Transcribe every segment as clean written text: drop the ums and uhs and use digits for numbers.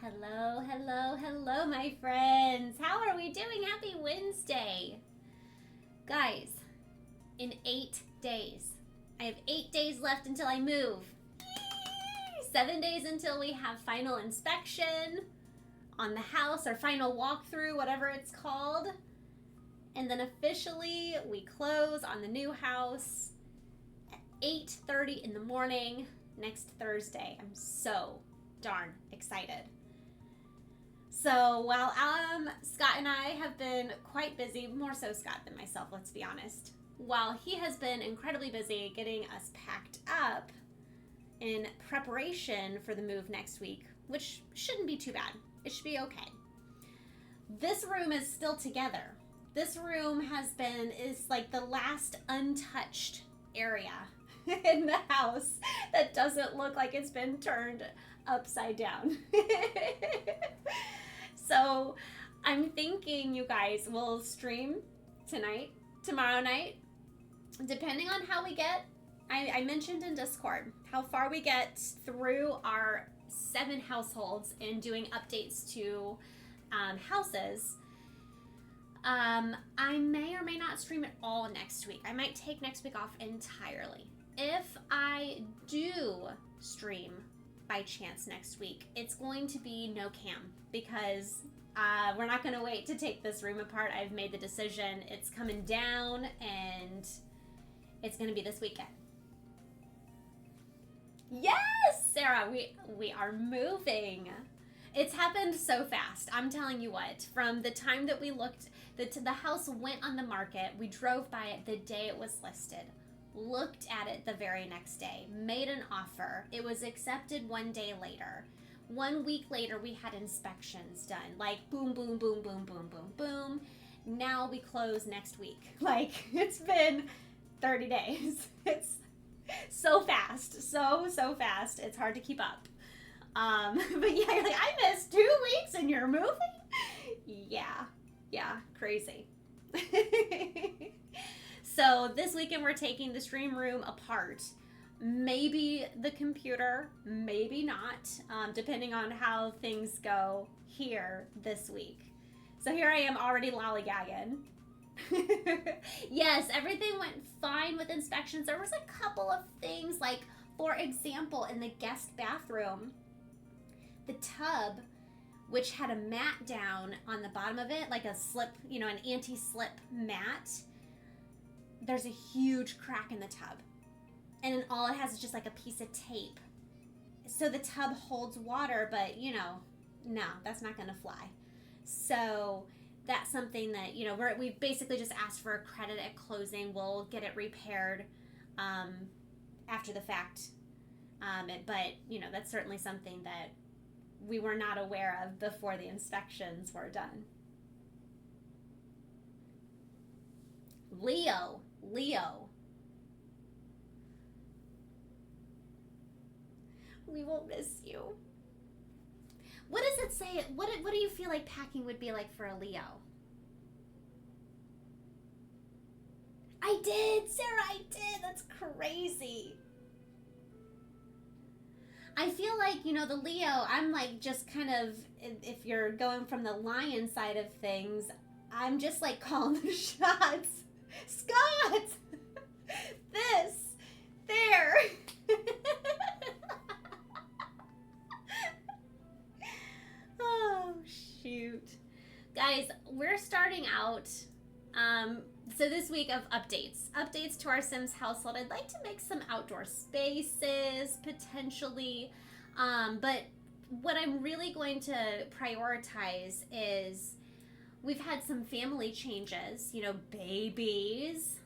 Hello, hello, hello, my friends. How are we doing? Happy Wednesday. Guys, in 8 days, I have 8 days left until I move. 7 days until we have final inspection on the house, or final walkthrough, whatever it's called. And then officially we close on the new house at 8:30 in the morning next Thursday. I'm so darn excited. So while Scott and I have been quite busy, more so Scott than myself, let's be honest, while he has been incredibly busy getting us packed up in preparation for the move next week, which shouldn't be too bad. It should be okay. This room is still together. This room is like the last untouched area in the house that doesn't look like it's been turned upside down. So I'm thinking you guys will stream tonight, tomorrow night, depending on how we get. I mentioned in Discord how far we get through our 7 households and doing updates to houses. I may or may not stream it all next week. I might take next week off entirely. If I do stream by chance next week, it's going to be no cam because we're not going to wait to take this room apart. I've made the decision. It's coming down and it's going to be this weekend. Yes, Sarah, we are moving. It's happened so fast. I'm telling you what, from the time that we looked, the house went on the market, we drove by it the day it was listed, looked at it the very next day, made an offer. It was accepted 1 day later. 1 week later, we had inspections done. Like boom, boom, boom, boom, boom, boom, boom. Now we close next week. Like it's been 30 days. It's so fast, so fast. It's hard to keep up. But yeah, you're like, I missed 2 weeks and you're moving? Yeah, crazy. So this weekend we're taking the stream room apart. Maybe the computer, maybe not, depending on how things go here this week. So here I am already lollygagging. Yes, everything went fine with inspections. There was a couple of things, like, for example, in the guest bathroom, the tub, which had a mat down on the bottom of it, like a slip, an anti-slip mat, there's a huge crack in the tub. And then all it has is just like a piece of tape. So the tub holds water, but, no, that's not going to fly. So that's something that, we basically just asked for a credit at closing. We'll get it repaired after the fact. But, that's certainly something that we were not aware of before the inspections were done. Leo. We will miss you. What does it say? What do you feel like packing would be like for a Leo? I did, Sarah, I did. That's crazy. I feel like, the Leo, I'm like just kind of, if you're going from the lion side of things, I'm just like calling the shots. Scott! This! There! Oh, shoot. Guys, we're starting out, so this week of updates to our Sims household. I'd like to make some outdoor spaces, potentially, but what I'm really going to prioritize is we've had some family changes, babies,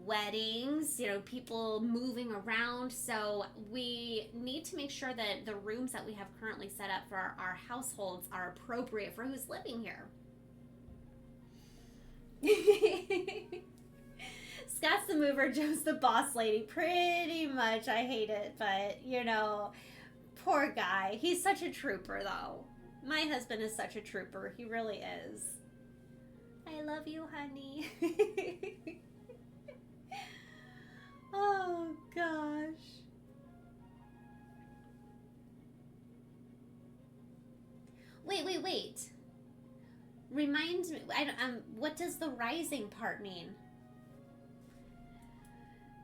weddings, people moving around. So we need to make sure that the rooms that we have currently set up for our households are appropriate for who's living here. Scott's the mover, Joe's the boss lady. Pretty much. I hate it, but, poor guy. He's such a trooper, though. My husband is such a trooper. He really is. I love you, honey. Oh, gosh. Wait. Remind me, what does the rising part mean?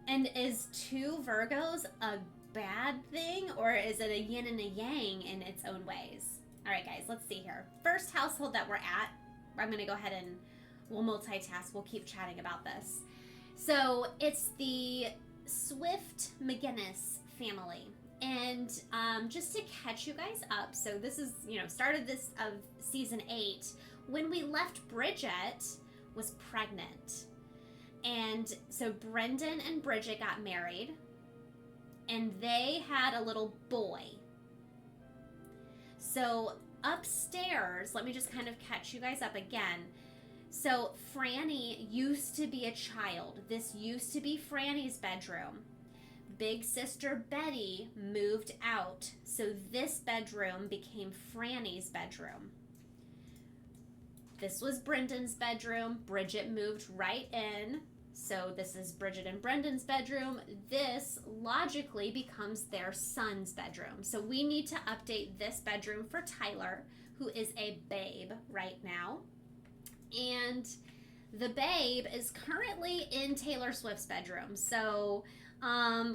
And is 2 Virgos a bad thing, or is it a yin and a yang in its own ways? All right, guys, let's see here. First household that we're at, I'm going to go ahead and we'll multitask. We'll keep chatting about this. So it's the Swift McGinnis family. And just to catch you guys up, so this is, started this of season 8. When we left, Bridget was pregnant. And so Brendan and Bridget got married, and they had a little boy. So upstairs, let me just kind of catch you guys up again. So Franny used to be a child. This used to be Franny's bedroom. Big sister Betty moved out, so this bedroom became Franny's bedroom. This was Brendan's bedroom. Bridget moved right in, so this is Bridget and Brendan's bedroom. This logically becomes their son's bedroom. So we need to update this bedroom for Tyler, who is a babe right now. And the babe is currently in Taylor Swift's bedroom. So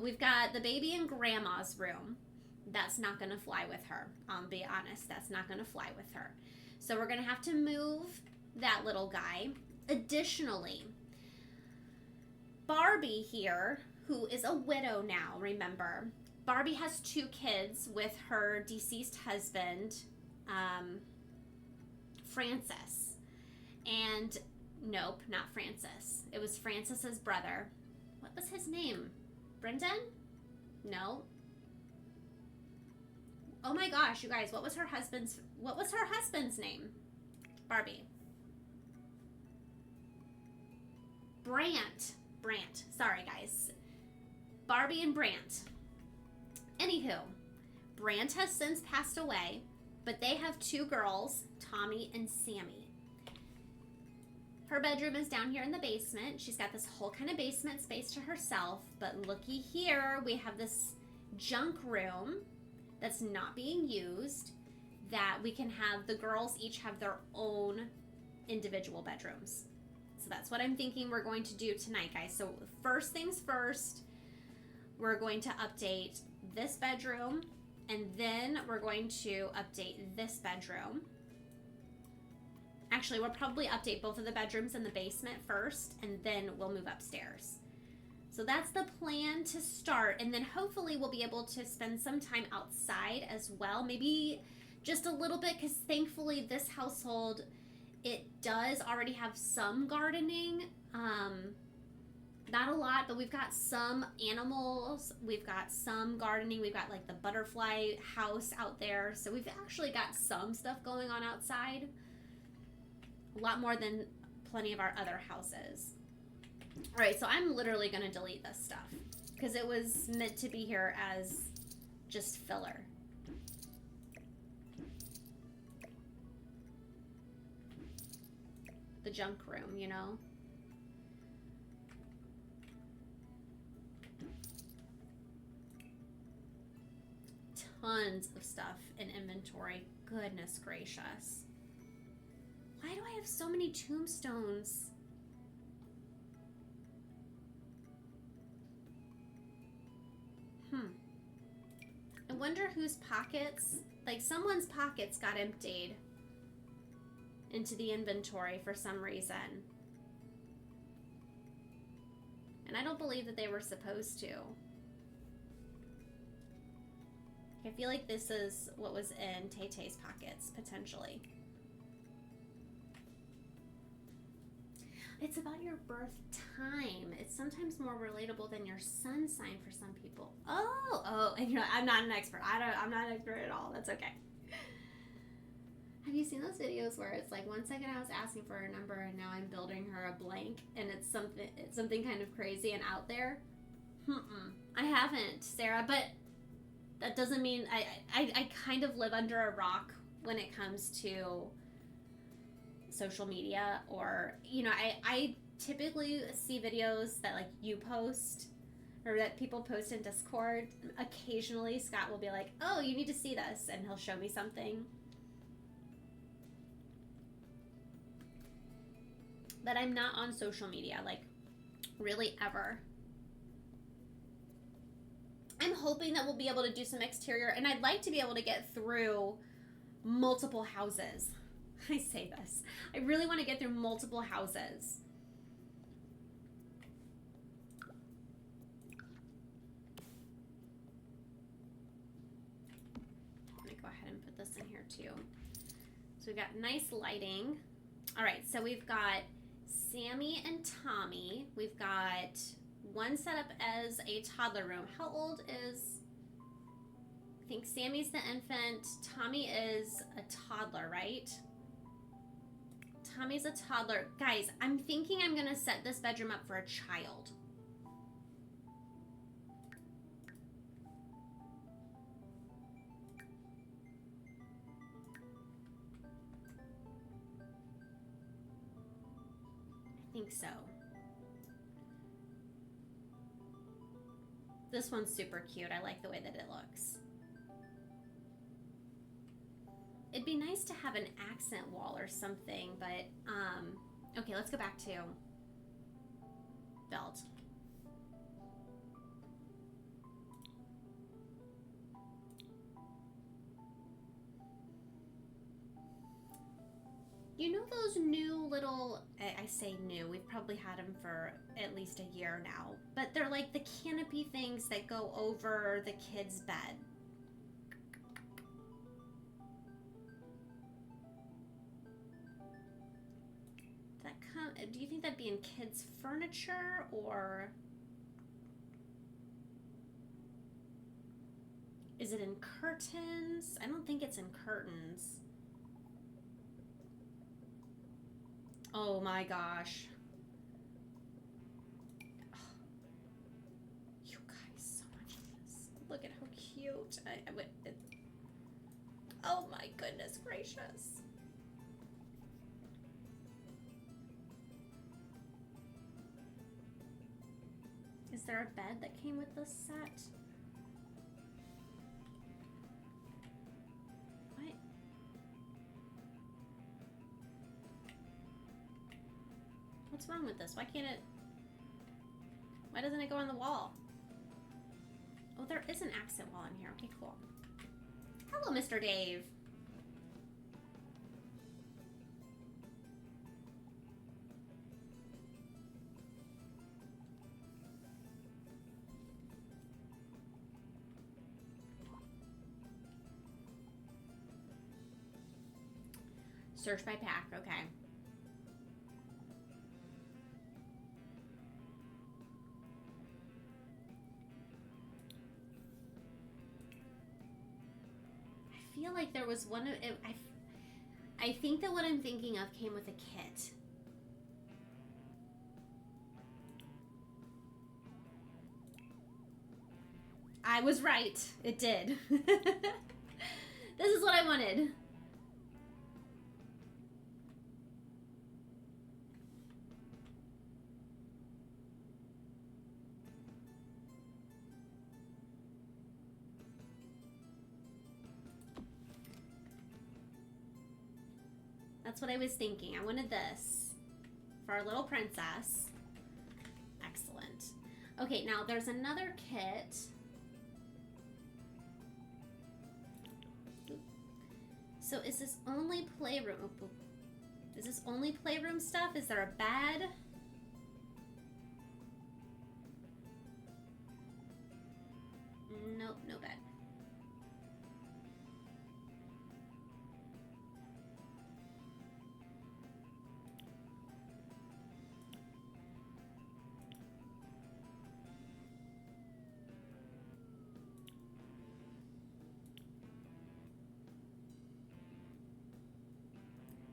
we've got the baby in grandma's room. That's not going to fly with her. I'll be honest, that's not going to fly with her. So we're going to have to move that little guy. Additionally, Barbie here, who is a widow now, remember. Barbie has 2 kids with her deceased husband, Francis. And nope, not Francis. It was Francis's brother. What was his name? Brendan? No. Oh my gosh, you guys, what was her husband's name? Barbie. Brant. Sorry, guys. Barbie and Brant. Anywho, Brant has since passed away, but they have 2 girls, Tommy and Sammy. Her bedroom is down here in the basement. She's got this whole kind of basement space to herself, but looky here, we have this junk room that's not being used, that we can have the girls each have their own individual bedrooms. So that's what I'm thinking we're going to do tonight, guys. So first things first, we're going to update this bedroom, and then we're going to update this bedroom. Actually, we'll probably update both of the bedrooms in the basement first, and then we'll move upstairs. So that's the plan to start, and then hopefully we'll be able to spend some time outside as well. Maybe just a little bit, because thankfully this household, it does already have some gardening. Not a lot, but we've got some animals. We've got some gardening. We've got like the butterfly house out there. So we've actually got some stuff going on outside. A lot more than plenty of our other houses. All right, so I'm literally going to delete this stuff because it was meant to be here as just filler. The junk room, you know? Tons of stuff in inventory. Goodness gracious. Why do I have so many tombstones? I wonder whose pockets, like someone's pockets got emptied into the inventory for some reason. And I don't believe that they were supposed to. I feel like this is what was in Tay-Tay's pockets, potentially. It's about your birth time. It's sometimes more relatable than your sun sign for some people. Oh, and you know, I'm not an expert. I'm not an expert at all. That's okay. Have you seen those videos where it's like 1 second I was asking for her number and now I'm building her a blank, and it's something kind of crazy and out there? I haven't, Sarah, but that doesn't mean I kind of live under a rock when it comes to social media, or you know, I typically see videos that like you post or that people post in Discord. Occasionally Scott will be like, oh, you need to see this, and he'll show me something. that I'm not on social media, like really ever. I'm hoping that we'll be able to do some exterior, and I'd like to be able to get through multiple houses. I say this. I really want to get through multiple houses. I'm going to go ahead and put this in here too. So we've got nice lighting. All right, so we've got Sammy and Tommy. We've got one set up as a toddler room. How old is, I think Sammy's the infant. Tommy is a toddler, right? Tommy's a toddler. Guys, I'm thinking I'm gonna set this bedroom up for a child. I think so. This one's super cute. I like the way that it looks. It'd be nice to have an accent wall or something, but, okay, let's go back to belt. You know those new little, I say new, we've probably had them for at least a year now, but they're like the canopy things that go over the kid's bed. Do you think that'd be in kids' furniture, or is it in curtains? I don't think it's in curtains. Oh my gosh. Oh, you guys, so much of this. Look at how cute. Oh my goodness gracious. Is there a bed that came with this set? What? What's wrong with this? Why can't it... Why doesn't it go on the wall? Oh, there is an accent wall in here. Okay, cool. Hello, Mr. Dave. Search by pack, okay. I feel like there was one of it. I think that what I'm thinking of came with a kit. I was right. It did. This is what I wanted. That's what I was thinking. I wanted this for our little princess. Excellent. Okay, now there's another kit. So is this only playroom? Is this only playroom stuff? Is there a bed? Nope, no bed.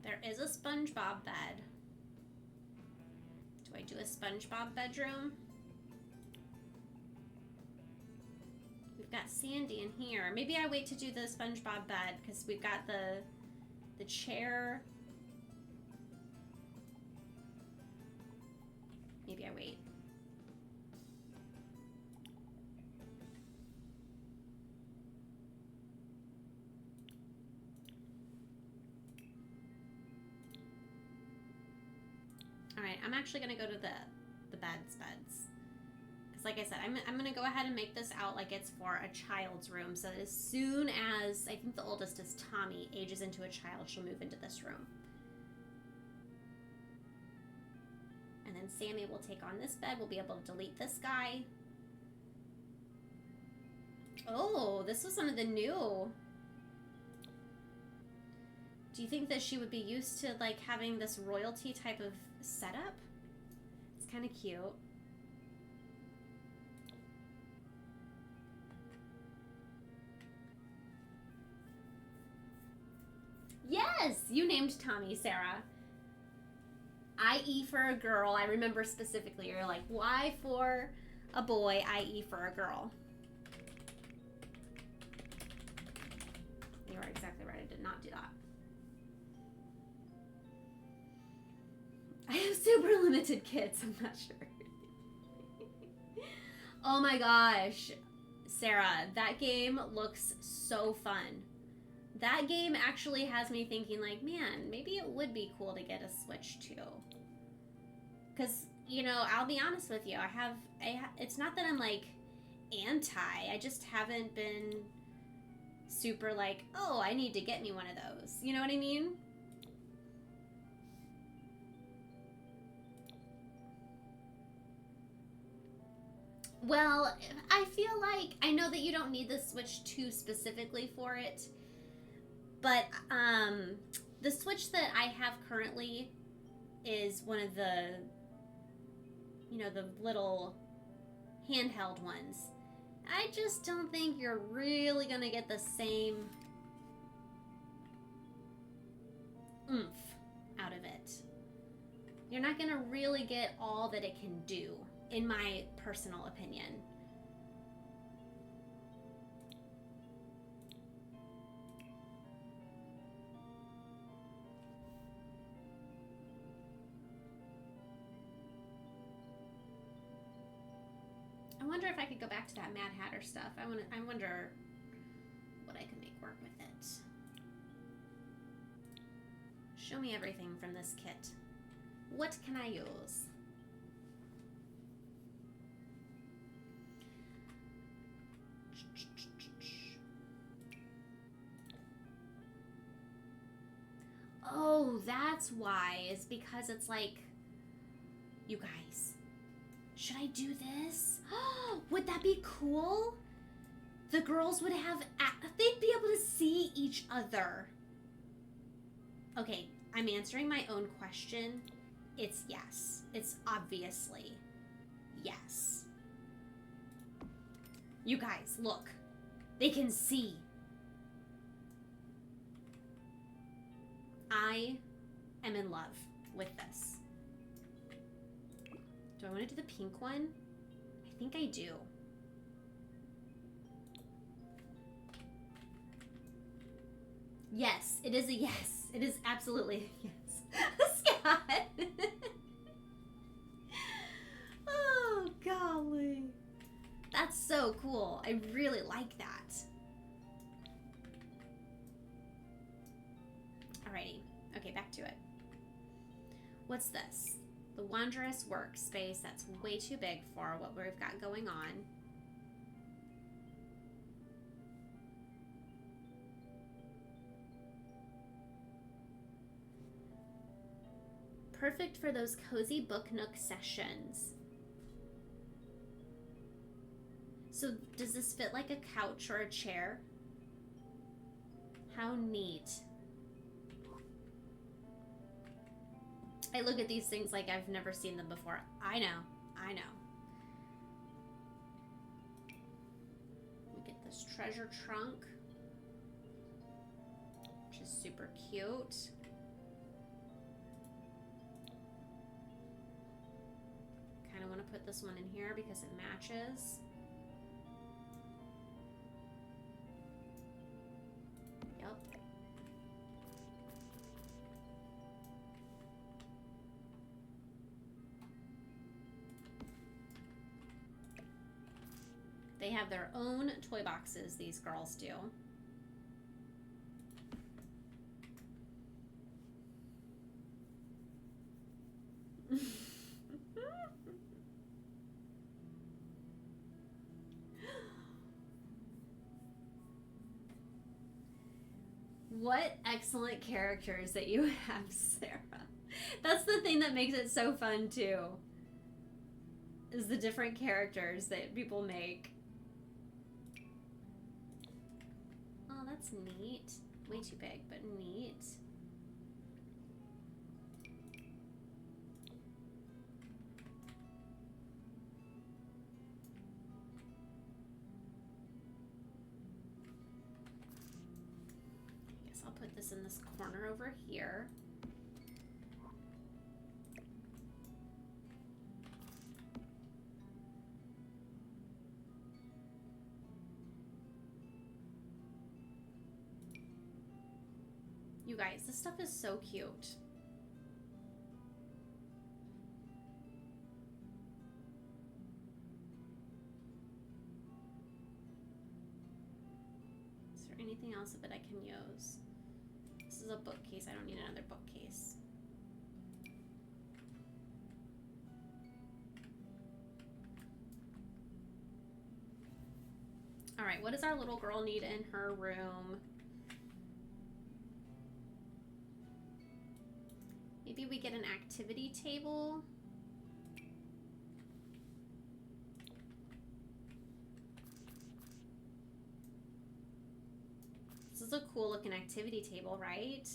There is a SpongeBob bed. Do I do a SpongeBob bedroom? We've got Sandy in here. Maybe I wait to do the SpongeBob bed because we've got the chair. Maybe I wait. All I'm actually going to go to the beds. Because like I said, I'm going to go ahead and make this out like it's for a child's room. So that as soon as, I think the oldest is Tommy, ages into a child, she'll move into this room. And then Sammy will take on this bed. We'll be able to delete this guy. Oh, this was one of the new. Do you think that she would be used to like having this royalty type of setup? It's kind of cute. Yes, you named Tommy, Sarah. I.E. for a girl. I remember specifically. You're like, why for a boy, I.E. for a girl? You are exactly right. I did not do that. I have super limited kids. I'm not sure. Oh my gosh. Sarah, that game looks so fun. That game actually has me thinking like, man, maybe it would be cool to get a Switch too. Because, you know, I'll be honest with you. It's not that I'm like anti. I just haven't been super like, oh, I need to get me one of those. You know what I mean? Well, I feel like, I know that you don't need the Switch 2 specifically for it, but the Switch that I have currently is one of the, you know, the little handheld ones. I just don't think you're really going to get the same oomph out of it. You're not going to really get all that it can do, in my personal opinion. I wonder if I could go back to that Mad Hatter stuff. I wonder what I could make work with it. Show me everything from this kit. What can I use? Oh, that's why. It's because it's like, you guys, should I do this? Would that be cool? The girls would have, they'd be able to see each other. Okay, I'm answering my own question. It's yes. It's obviously yes. You guys, look. They can see. I am in love with this. Do I want to do the pink one? I think I do. Yes, it is a yes. It is absolutely a yes. Scott. Oh, golly. That's so cool. I really like that. Alrighty. Okay, back to it. What's this? The Wanderous workspace. That's way too big for what we've got going on. Perfect for those cozy book nook sessions. So does this fit like a couch or a chair? How neat. I look at these things like I've never seen them before. I know. We get this treasure trunk, which is super cute. Kind of want to put this one in here because it matches. Yep. They have their own toy boxes, these girls do. What excellent characters that you have, Sarah. That's the thing that makes it so fun, too. Is the different characters that people make. Oh, that's neat. Way too big, but neat. I guess I'll put this in this corner over here. You guys, this stuff is so cute. Is there anything else of it I can use? This is a bookcase. I don't need another bookcase. All right, what does our little girl need in her room? Maybe we get an activity table. This is a cool looking activity table, right?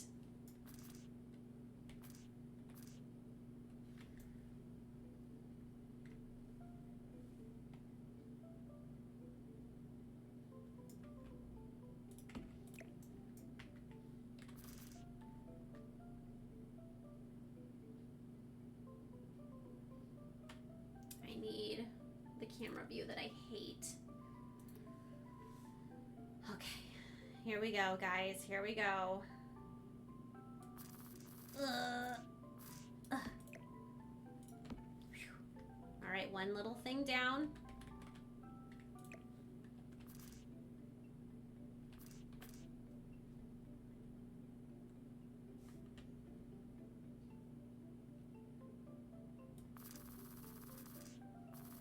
Camera view that I hate. Okay, here we go, guys. Here we go. All right, one little thing down.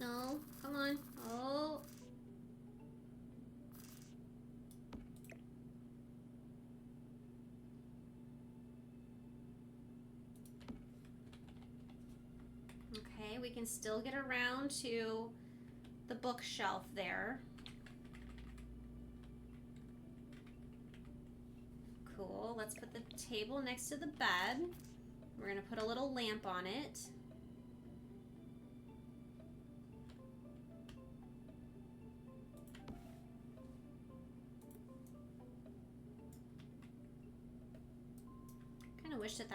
No, come on. Oh. Okay, we can still get around to the bookshelf there. Cool. Let's put the table next to the bed. We're going to put a little lamp on it. I wish that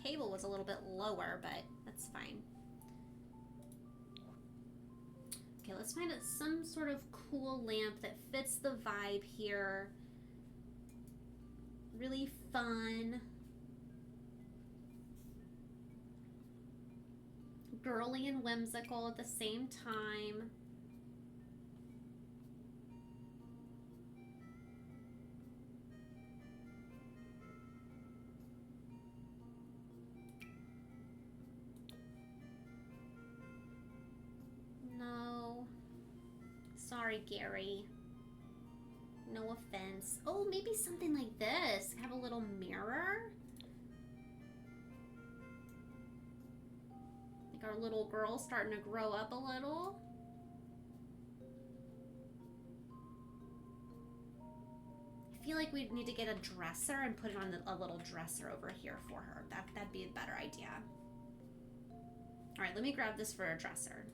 table was a little bit lower, but that's fine. Okay, let's find some sort of cool lamp that fits the vibe here. Really fun. Girly and whimsical at the same time. Sorry, Gary. No offense. Oh, maybe something like this. Have a little mirror. Like our little girl starting to grow up a little. I feel like we need to get a dresser and put it on a little dresser over here for her. That'd be a better idea. All right, let me grab this for a dresser.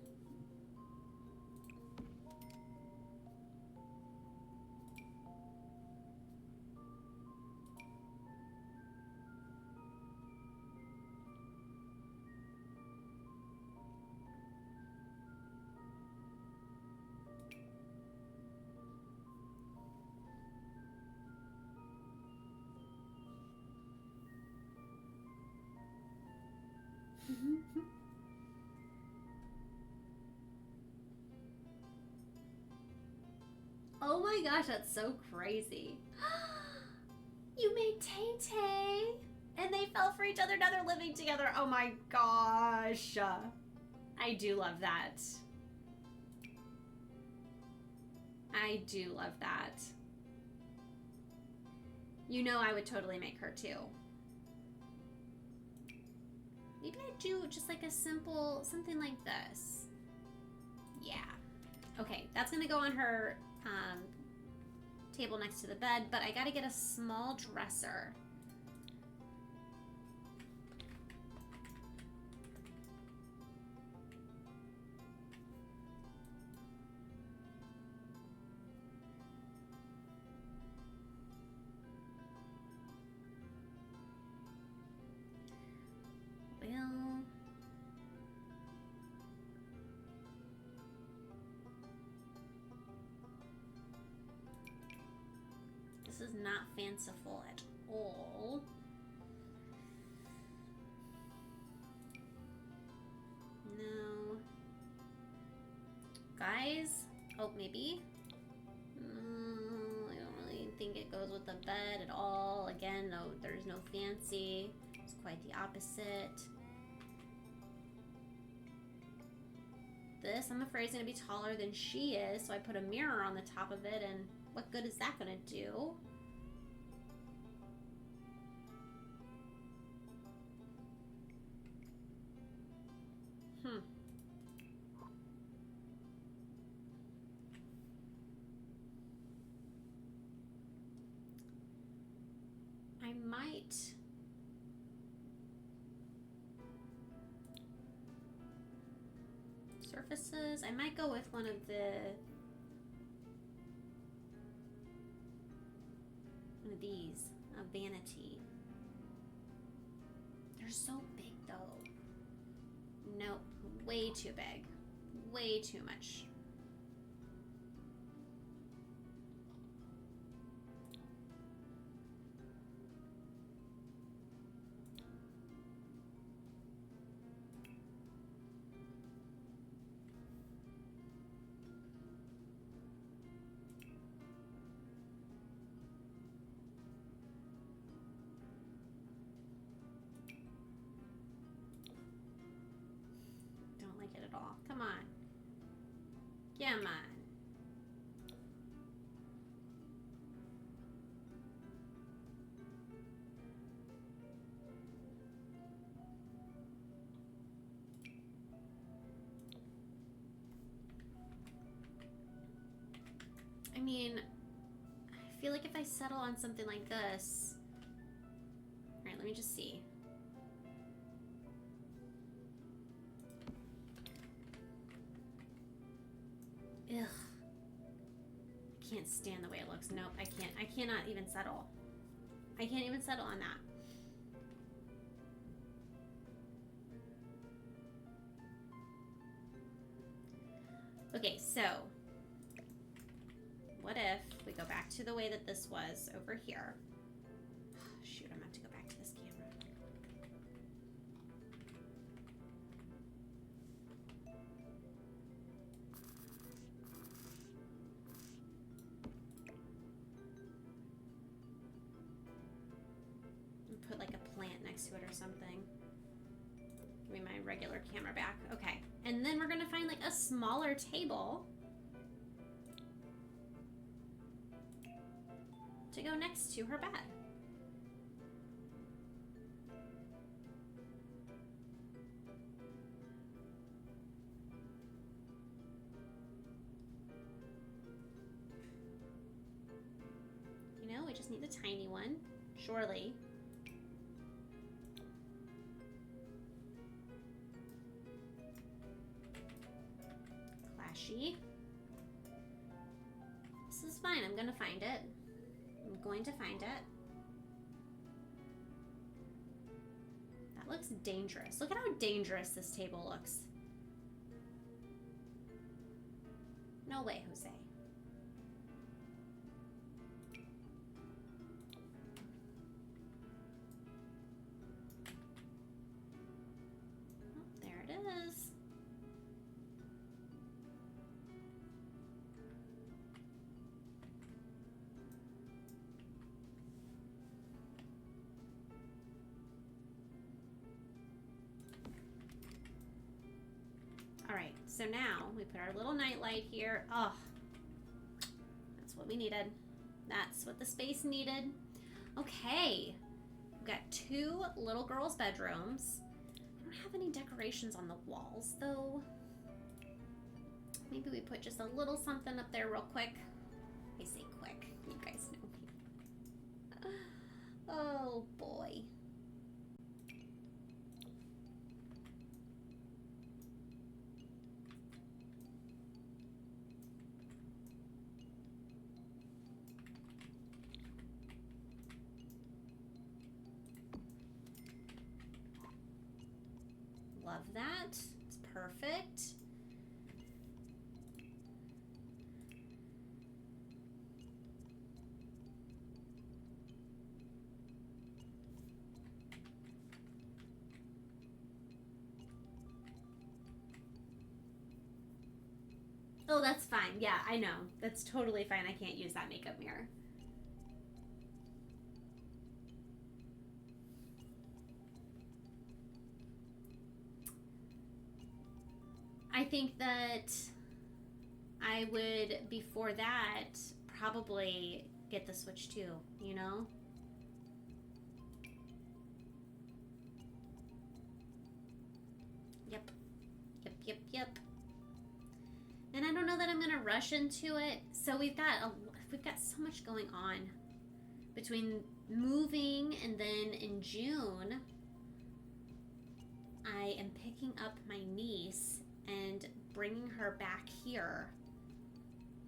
Oh my gosh, that's so crazy. You made Tay-Tay, and they fell for each other. Now they're living together. Oh my gosh. I do love that. I do love that. You know I would totally make her too. Maybe I do just like a simple, something like this. Yeah. Okay, that's gonna go on her table next to the bed, but I gotta get a small dresser. Well, this is not fanciful at all. No. Guys? Oh, maybe? I don't really think it goes with the bed at all. Again, no, there's no fancy. It's quite the opposite. This, I'm afraid, is going to be taller than she is, so I put a mirror on the top of it, and what good is that going to do? I might... Surfaces. I might go with one of these, a vanity. They're so big though. Nope, way too big. Way too much. At all. Come on. Come on. I mean, I feel like if I settle on something like this... Alright, let me just see. Ugh. I can't stand the way it looks. Nope, I can't. I cannot even settle. I can't even settle on that. Okay, so what if we go back to the way that this was over here? Shoot, I'm gonna have to go back to this camera. Put like a plant next to it or something. Give me my regular camera back. Okay. And then we're gonna find like a smaller table to go next to her bed. You know, we just need the tiny one, surely. This is fine. I'm gonna find it. I'm going to find it. That looks dangerous. Look at how dangerous this table looks. No way, Jose. Oh, there it is. All right, so now we put our little night light here. Oh, that's what we needed. That's what the space needed. Okay. We've got 2 little girls' bedrooms. I don't have any decorations on the walls, though. Maybe we put just a little something up there real quick. I say quick. You guys know me. Oh, boy. Love that. It's perfect. Oh, that's fine. Yeah, I know. That's totally fine. I can't use that makeup mirror. I think that I would, before that, probably get the Switch 2, you know? Yep. Yep. And I don't know that I'm gonna rush into it. So we've got so much going on between moving, and then in June I am picking up my niece and bringing her back here,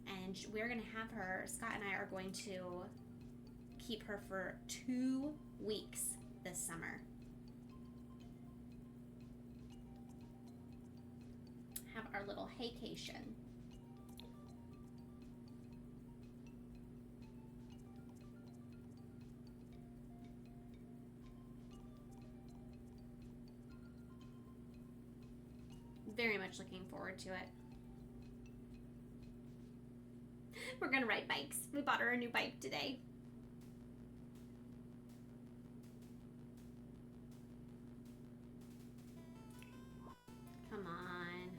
and we're gonna have her. Scott and I are going to keep her for 2 weeks this summer. Have our little haycation. Very much looking forward to it. We're gonna ride bikes. We bought her a new bike today. Come on.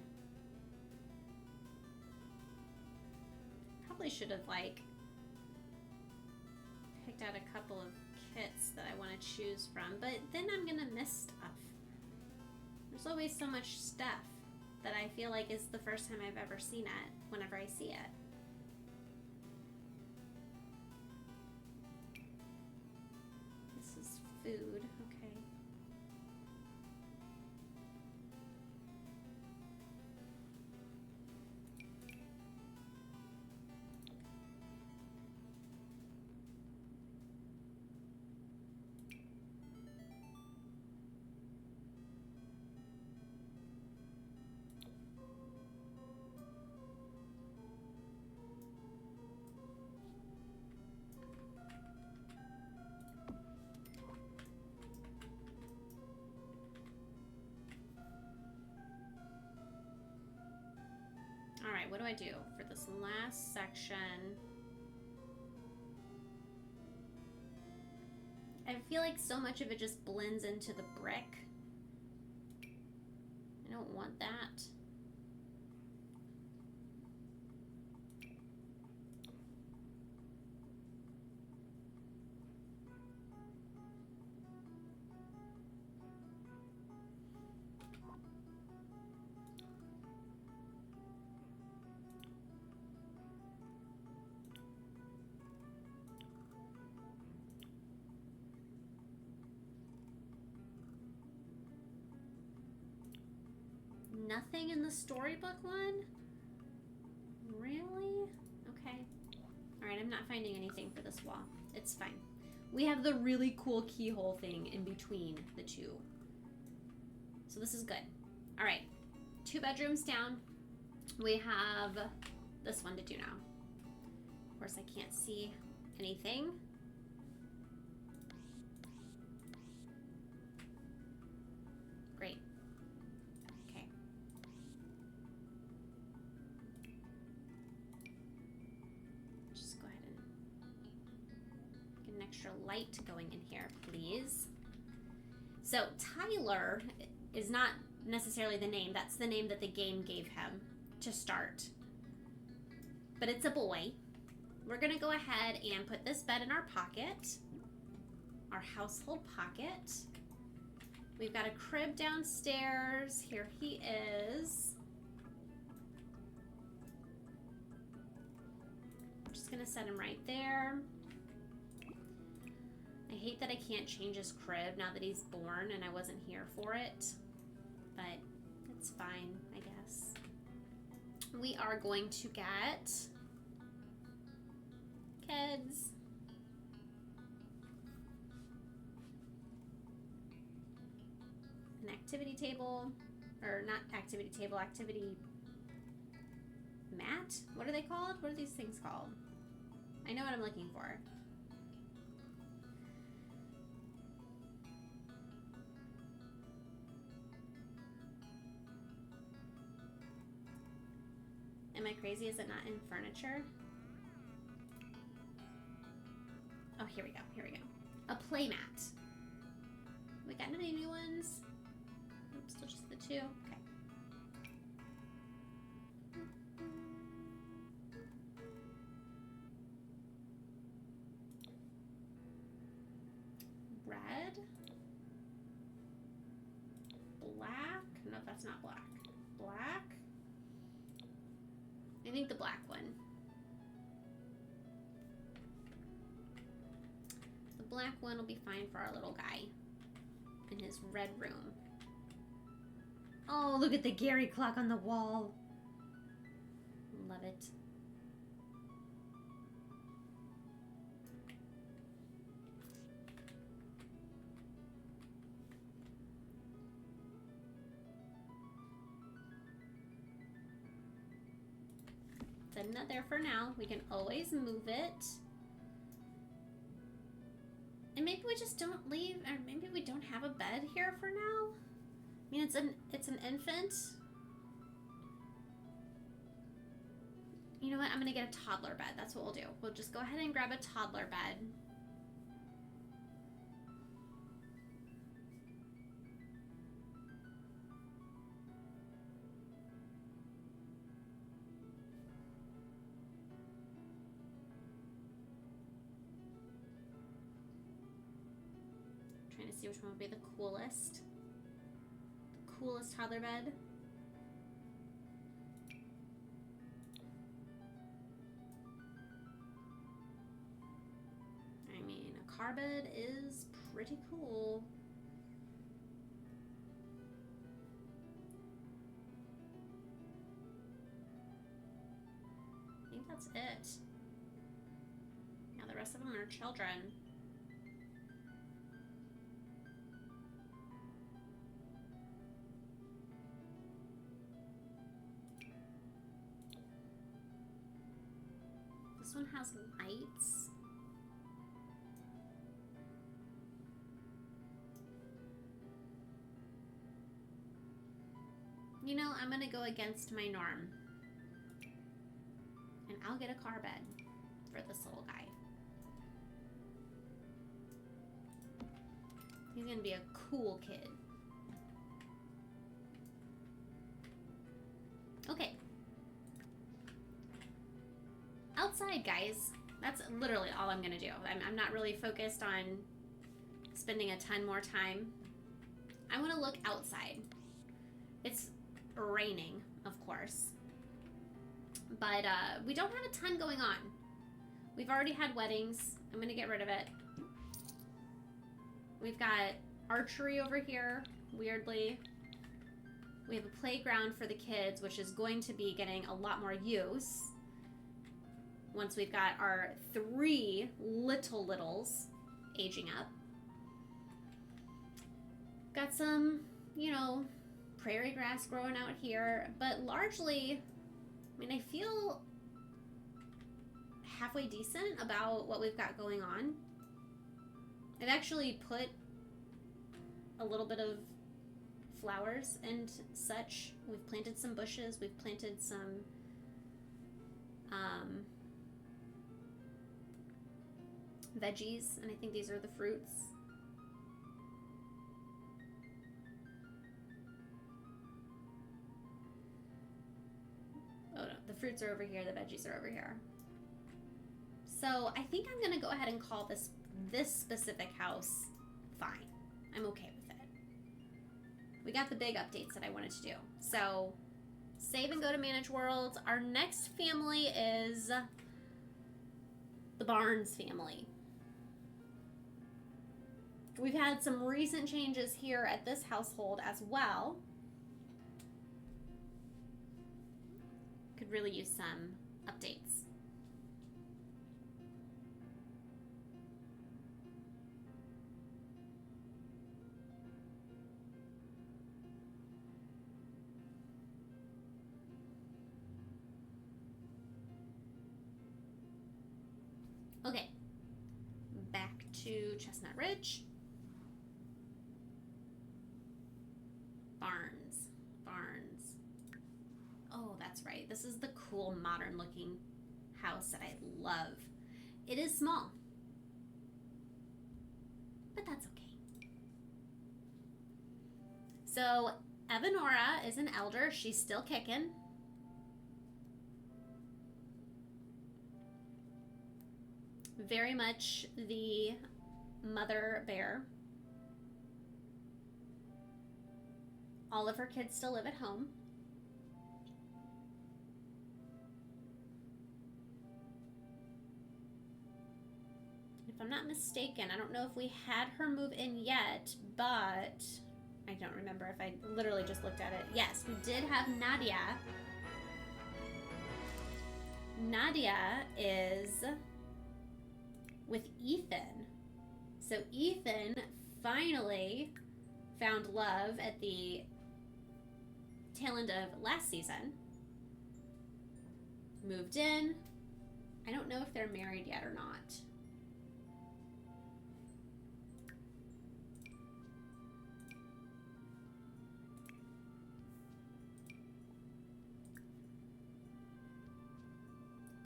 Probably should have picked out a couple of kits that I want to choose from, but then I'm gonna miss stuff. There's always so much stuff that I feel like is the first time I've ever seen it whenever I see it. This is food, okay. All right, what do I do for this last section? I feel like so much of it just blends into the brick. I don't want that. Nothing in the storybook one? Really? Okay. Alright, I'm not finding anything for this wall. It's fine. We have the really cool keyhole thing in between the two. So this is good. Alright. 2 bedrooms down. We have this one to do now. Of course, I can't see anything. Great. Okay. Just go ahead and get an extra light going in here, please. So Tyler is not necessarily the name. That's the name that the game gave him to start. But it's a boy. We're going to go ahead and put this bed in our pocket. our household pocket. We've got a crib downstairs. Here he is. I'm just gonna set him right there. I hate that I can't change his crib now that he's born and I wasn't here for it, but it's fine, I guess. We are going to get kids. An activity table, or not activity table, activity mat? What are they called? What are these things called? I know what I'm looking for. Am I crazy? Is it not in furniture? Oh, here we go. Here we go. A play mat. We got any new ones? Nope, still just the two. Okay. Red. Black. No, that's not black. Black. I think the black one. The black one will be fine for our little guy in his red room. Oh, look at the Gary clock on the wall. Love it. Setting that there for now. We can always move it. And maybe we just don't leave, or maybe we don't have a bed here for now. I mean, it's an infant. You know what? I'm gonna get a toddler bed. That's what we'll do. We'll just go ahead and grab a toddler bed. Trying to see which one would be the coolest. The coolest toddler bed. I mean, a car bed is pretty cool. I think that's it. Now the rest of them are children. This one has lights. You know, I'm gonna go against my norm. And I'll get a car bed for this little guy. He's gonna be a cool kid. Okay. Outside, guys. That's literally all I'm gonna do. I'm not really focused on spending a ton more time. I want to look outside. It's raining, of course, but we don't have a ton going on. We've already had weddings. I'm gonna get rid of it. We've got archery over here, weirdly. We have a playground for the kids, which is going to be getting a lot more use once we've got our 3 littles aging up. Got some, you know, prairie grass growing out here, but largely, I mean, I feel halfway decent about what we've got going on. I've actually put a little bit of flowers and such. We've planted some bushes. We've planted some veggies, and I think these are the fruits. Oh no, the fruits are over here, the veggies are over here. So I think I'm gonna go ahead and call this specific house fine. I'm okay with it. We got the big updates that I wanted to do. So, save and go to Manage Worlds. Our next family is the Barnes family. We've had some recent changes here at this household as well. Could really use some updates. Okay, back to Chestnut Ridge. Barnes. Oh, that's right. This is the cool modern looking house that I love. It is small, but that's okay. So Evanora is an elder. She's still kicking. Very much the mother bear. All of her kids still live at home. If I'm not mistaken, I don't know if we had her move in yet, but I don't remember if I literally just looked at it. Yes, we did have Nadia. Nadia is with Ethan. So Ethan finally found love at the tail end of last season. Moved in. I don't know if they're married yet or not.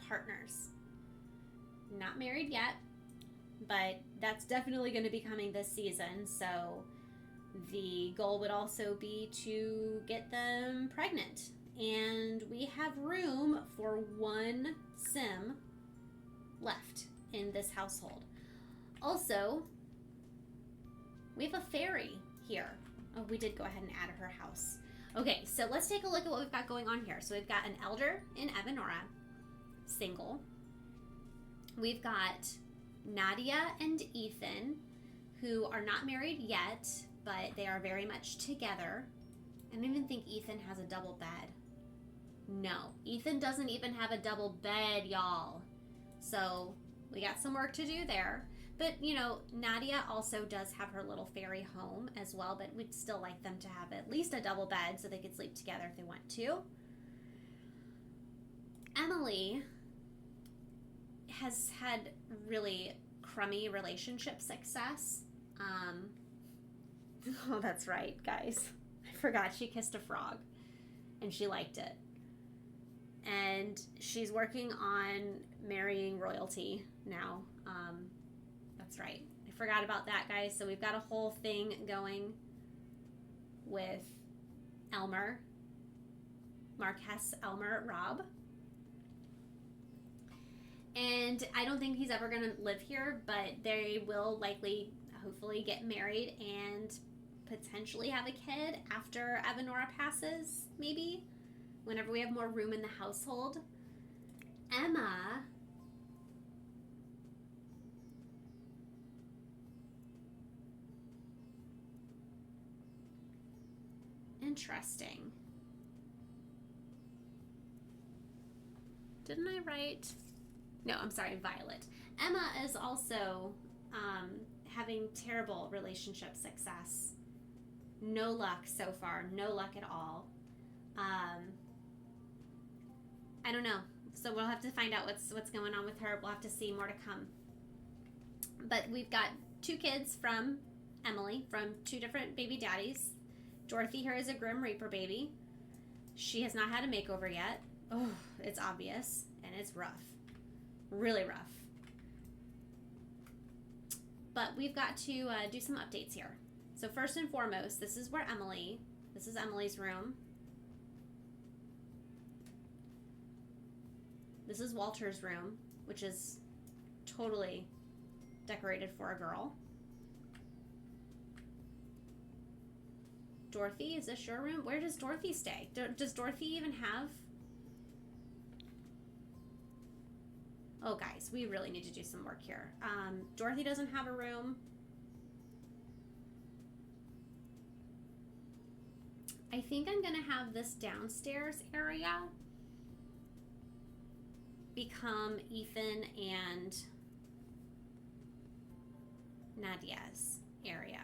Partners. Not married yet, but that's definitely going to be coming this season, so the goal would also be to get them pregnant. And we have room for one sim left in this household. Also, we have a fairy here. Oh, we did go ahead and add her house. Okay, so let's take a look at what we've got going on here. So we've got an elder in Evanora, single. We've got Nadia and Ethan, who are not married yet, but they are very much together. I don't even think Ethan has a double bed. No, Ethan doesn't even have a double bed, y'all. So we got some work to do there. But, you know, Nadia also does have her little fairy home as well, but we'd still like them to have at least a double bed so they could sleep together if they want to. Emily has had really crummy relationship success. Oh, that's right, guys. I forgot she kissed a frog, and she liked it. And she's working on marrying royalty now. That's right. I forgot about that, guys. So we've got a whole thing going with Elmer, Marquess Elmer Robb. And I don't think he's ever going to live here, but they will likely, hopefully, get married and potentially have a kid after Evanora passes, maybe, whenever we have more room in the household. Emma interesting. Didn't I write? No, I'm sorry, Violet. Emma is also having terrible relationship success. No luck so far. No luck at all. I don't know. So we'll have to find out what's going on with her. We'll have to see, more to come. But we've got 2 kids from Emily, from 2 different baby daddies. Dorothy here is a Grim Reaper baby. She has not had a makeover yet. Oh, it's obvious, and it's rough. Really rough. But we've got to do some updates here. So first and foremost, this is Emily's room. This is Walter's room, which is totally decorated for a girl. Dorothy, is this your room? Where does Dorothy stay? Does Dorothy even have... Oh, guys, we really need to do some work here. Dorothy doesn't have a room. I think I'm going to have this downstairs area become Ethan and Nadia's area.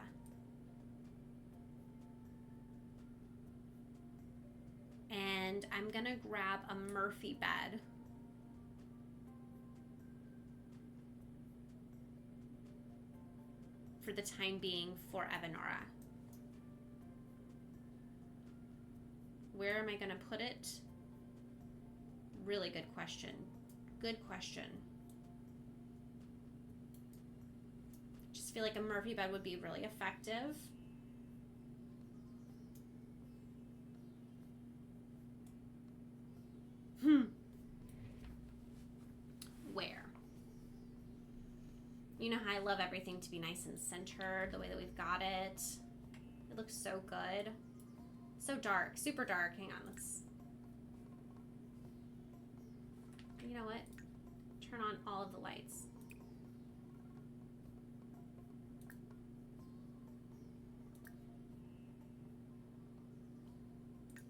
And I'm going to grab a Murphy bed. For the time being for Evanora. Where am I going to put it? Really good question. Good question. Just feel like a Murphy bed would be really effective. Where? You know how I love everything to be nice and centered, the way that we've got it. It looks so good. So dark, super dark. Hang on, let's... You know what? Turn on all of the lights.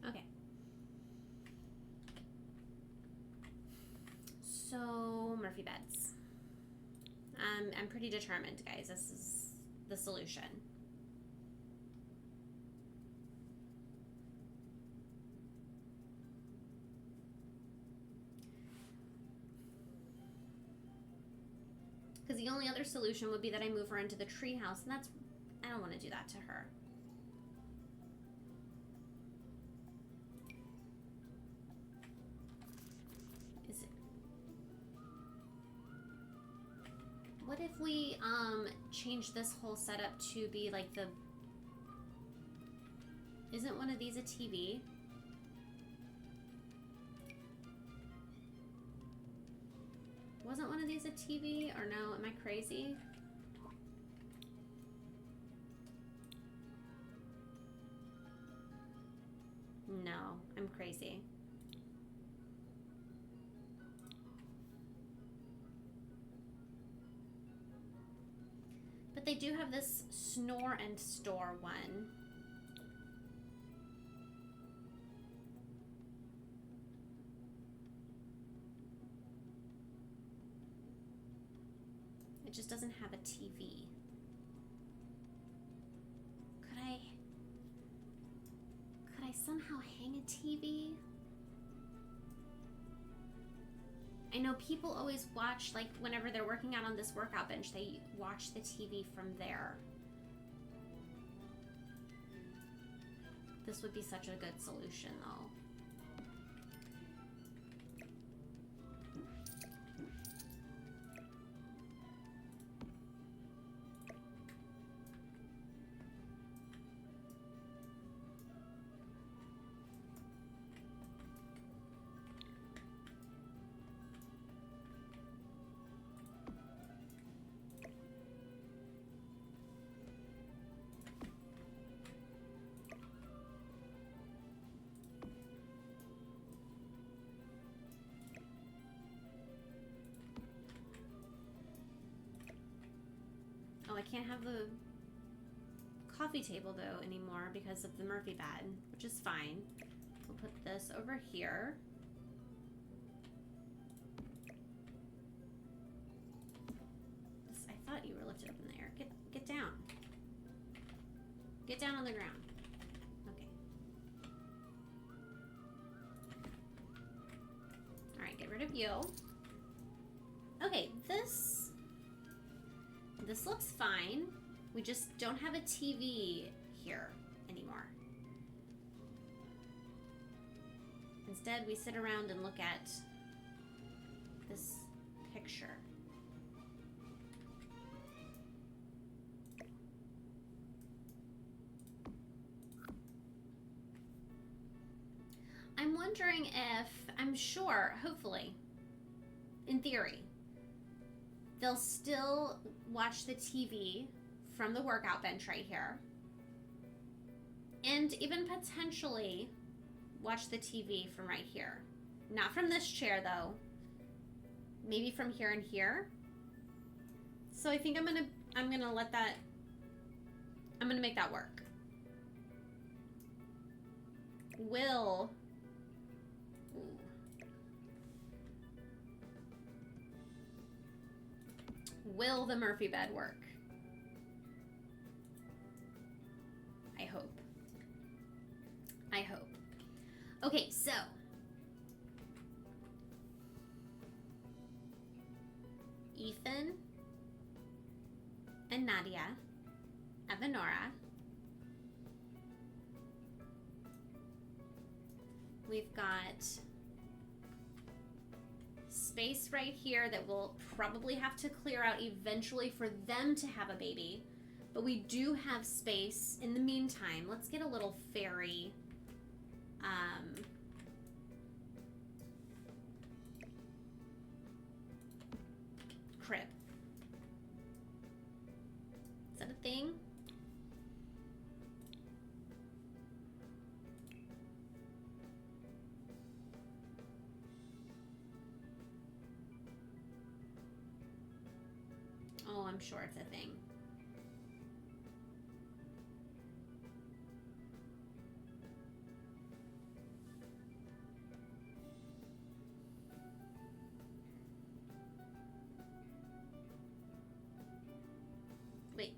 Okay. So, Murphy beds. I'm pretty determined, guys. This is the solution. Because the only other solution would be that I move her into the treehouse, and I don't want to do that to her. Is it? What if we change this whole setup to be like the... Isn't one of these a TV? Wasn't one of these a TV? Or no, am I crazy? No, I'm crazy. But they do have this snore and store one. It just doesn't have a TV. Could I somehow hang a TV? I know people always watch, like, whenever they're working out on this workout bench, they watch the TV from there. This would be such a good solution, though. Oh, I can't have the coffee table, though, anymore because of the Murphy bed, which is fine. We'll put this over here. I thought you were lifted up in the air. Get down. Get down on the ground. Okay. All right, get rid of you. Okay, this looks fine. We just don't have a TV here anymore. Instead, we sit around and look at this picture. I'm wondering if, I'm sure, hopefully, in theory, they'll still watch the TV from the workout bench right here. And even potentially watch the TV from right here. Not from this chair though. Maybe from here and here. So I think I'm gonna let that, I'm gonna make that work. Will the Murphy bed work? I hope. I hope. Okay, so Ethan and Nadia, Evanora. We've got space right here that we'll probably have to clear out eventually for them to have a baby. But we do have space in the meantime. Let's get a little fairy crib. Is that a thing? Oh, I'm sure it's a thing. Wait,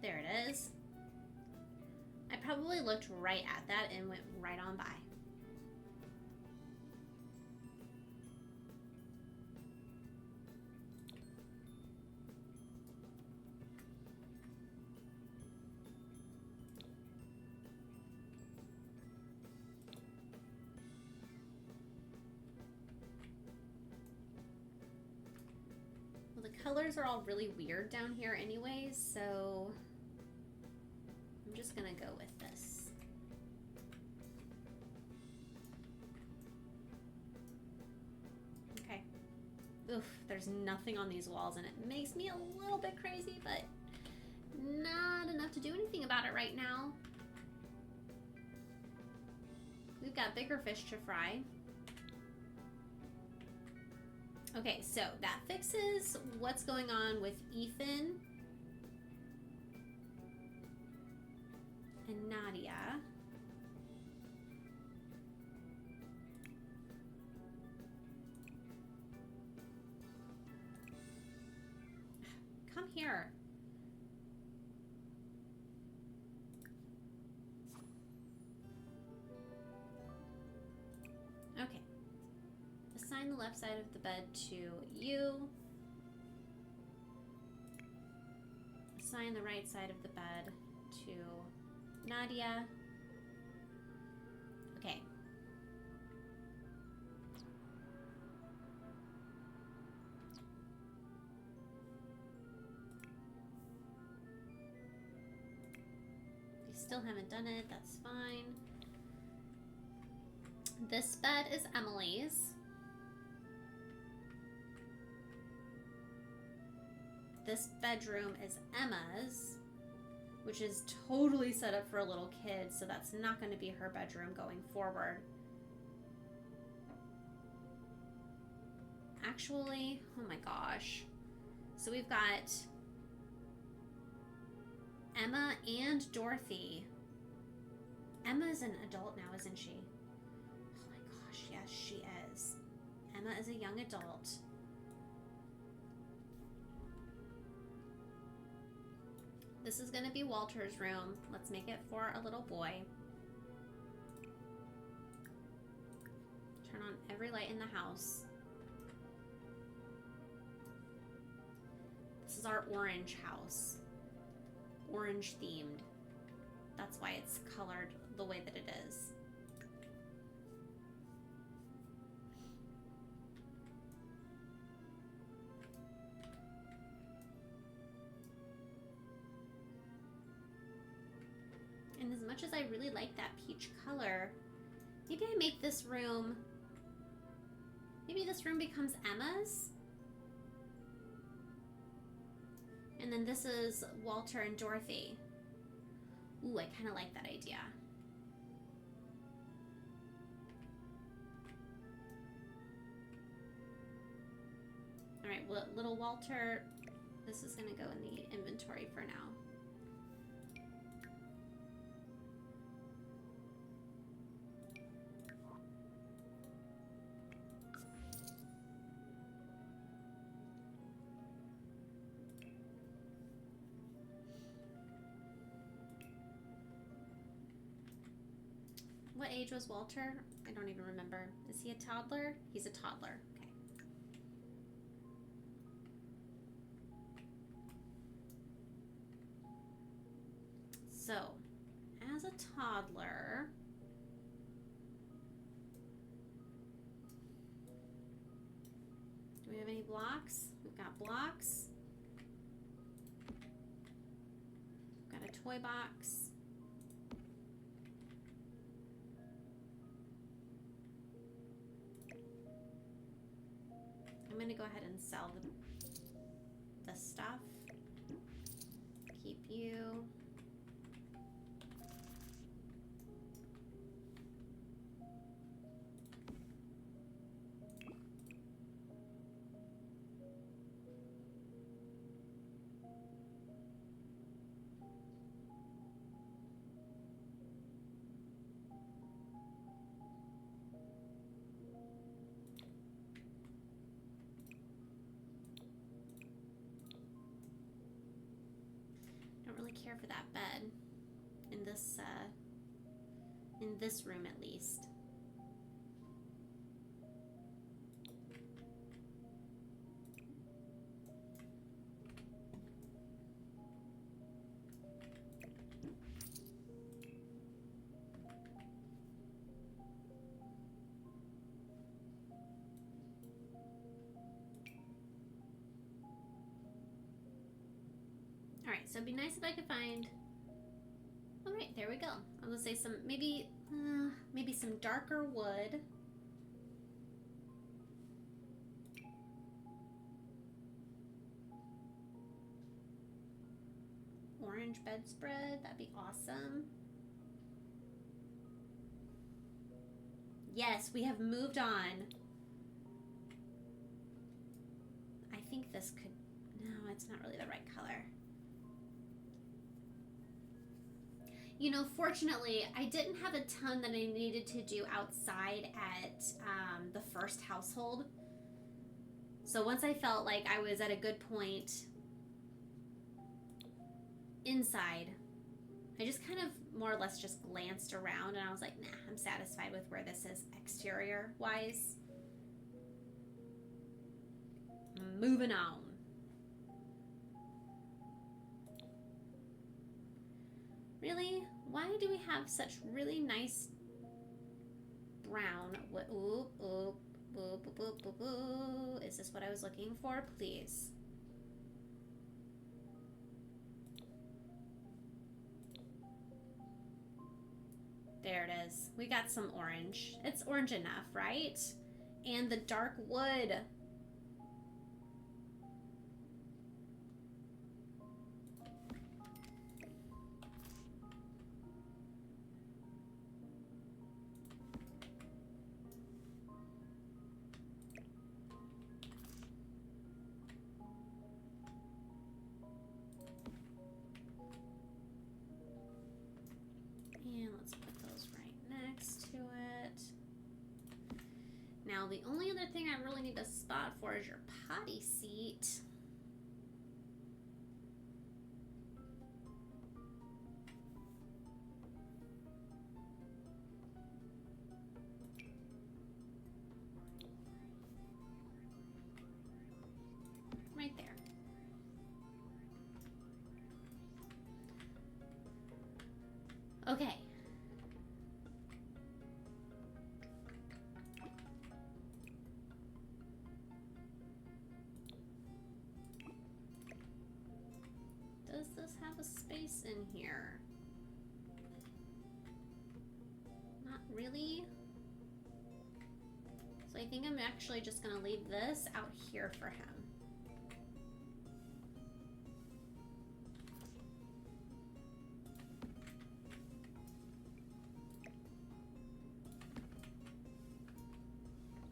there it is. I probably looked right at that and went right on by. Colors are all really weird down here anyways, so I'm just gonna go with this. Okay. Oof, there's nothing on these walls and it makes me a little bit crazy, but not enough to do anything about it right now. We've got bigger fish to fry. Okay, so that fixes what's going on with Ethan and Nadia. Come here. Okay. Assign the left side of the bed to you. Assign the right side of the bed to Nadia. Okay. You still haven't done it, that's fine. This bed is Emily's. This bedroom is Emma's, which is totally set up for a little kid, so that's not going to be her bedroom going forward. Actually, oh my gosh. So we've got Emma and Dorothy. Emma's an adult now, isn't she? Oh my gosh, yes, she is. Emma is a young adult. This is going to be Walter's room. Let's make it for a little boy. Turn on every light in the house. This is our orange house. Orange themed. That's why it's colored the way that it is. And as much as I really like that peach color, maybe I make this room, maybe this room becomes Emma's. And then this is Walter and Dorothy. Ooh, I kind of like that idea. little Walter, this is going to go in the inventory for now. What age was Walter? I don't even remember. Is he a toddler? He's a toddler. Okay. So, as a toddler, do we have any blocks? We've got blocks. We've got a toy box. I'm going to go ahead and sell the stuff. Keep you. Care for that bed in this room at least. Alright, so it'd be nice if I could find... Alright, there we go. I'm gonna say some, maybe some darker wood. Orange bedspread, that'd be awesome. Yes, we have moved on. I think this could... No, it's not really the right color. You know, fortunately, I didn't have a ton that I needed to do outside at the first household. So once I felt like I was at a good point inside, I just kind of more or less just glanced around and I was like, nah, I'm satisfied with where this is exterior-wise. Moving on. Really? Why do we have such really nice brown? Ooh, ooh, ooh, ooh, ooh, ooh, ooh. Is this what I was looking for? Please. There it is. We got some orange. It's orange enough, right? And the dark wood. And let's put those right next to it. Now, the only other thing I really need a spot for is your potty seat. Right there. Okay. Does this have a space in here? Not really. So I think I'm actually just gonna leave this out here for him.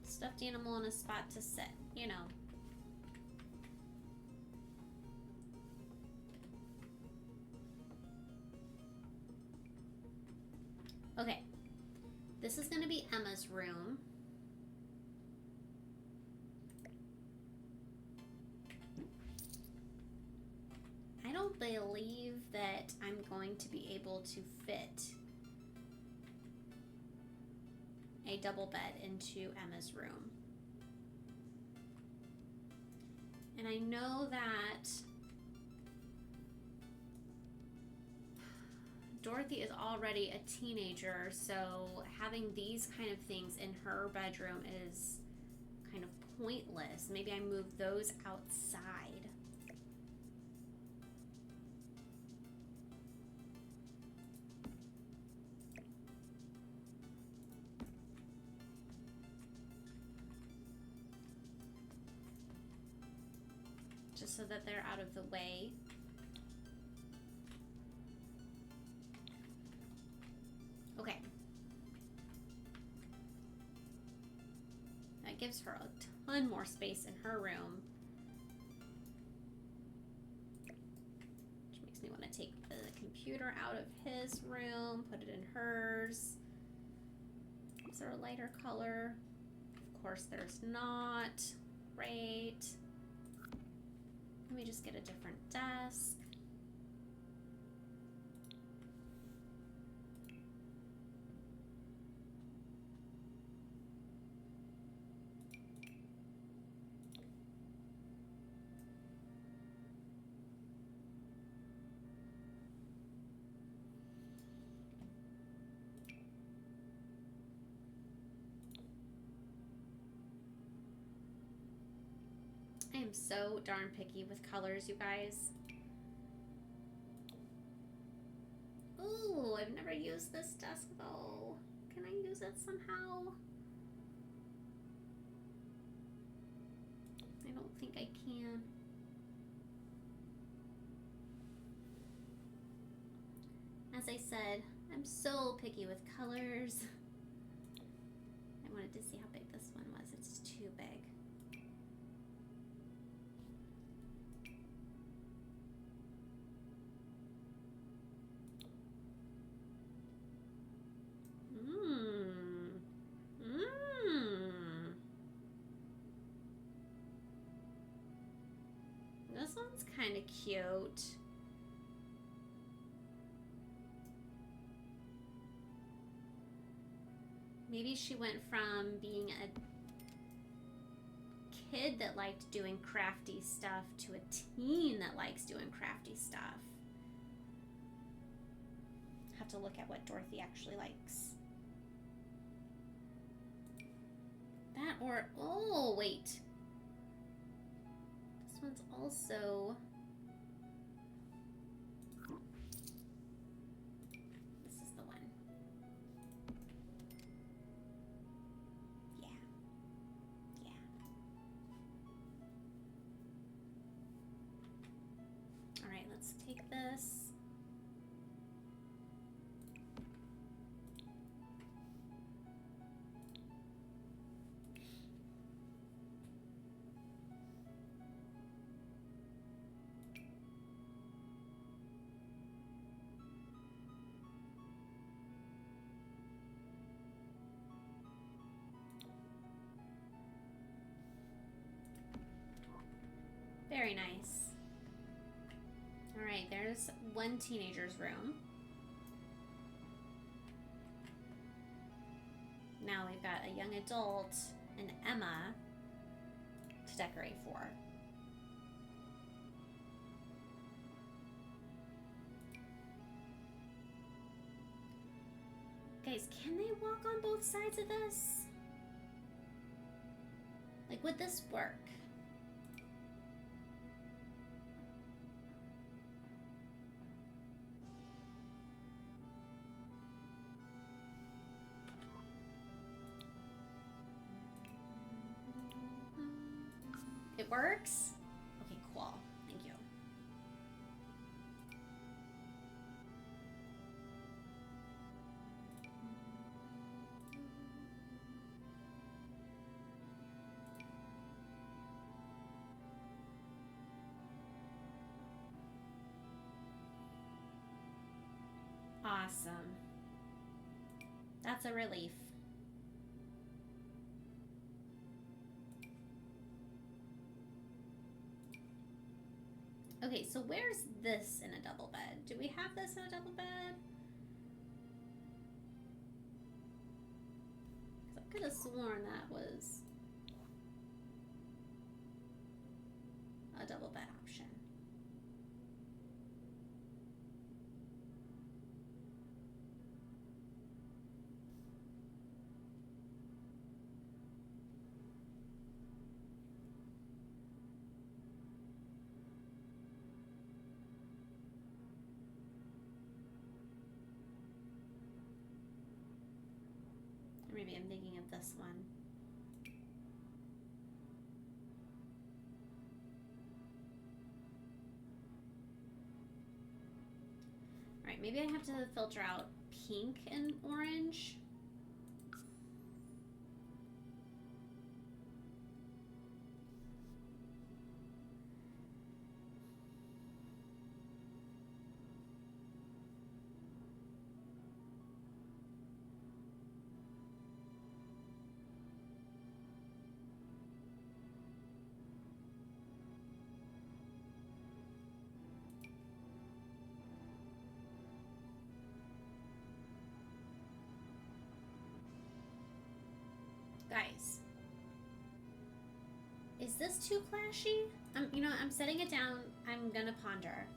Stuffed animal in a spot to sit, you know. Okay, this is going to be Emma's room. I don't believe that I'm going to be able to fit a double bed into Emma's room. And I know that Dorothy is already a teenager, so having these kind of things in her bedroom is kind of pointless. Maybe I move those outside. Just so that they're out of the way. Okay. That gives her a ton more space in her room. Which makes me want to take the computer out of his room, put it in hers. Is there a lighter color? Of course there's not. Great. Let me just get a different desk. I am so darn picky with colors, you guys. Ooh, I've never used this desk though. Can I use it somehow? I don't think I can. As I said, I'm so picky with colors. I wanted to see how big this one was. It's too big. This one's kind of cute. Maybe she went from being a kid that liked doing crafty stuff to a teen that likes doing crafty stuff. Have to look at what Dorothy actually likes. That or, oh, wait. This one's also... This is the one. Yeah. Yeah. All right, let's take this. Very nice. All right, there's one teenager's room. Now we've got a young adult and Emma to decorate for. Guys, can they walk on both sides of this? Like, would this work? It works? Okay, cool. Thank you. Awesome. That's a relief. Okay, so where's this in a double bed? Do we have this in a double bed? I could have sworn that was a double bed option. Or maybe I'm thinking of this one. Alright, maybe I have to filter out pink and orange. Guys, is this too clashy? I'm setting it down. I'm gonna ponder.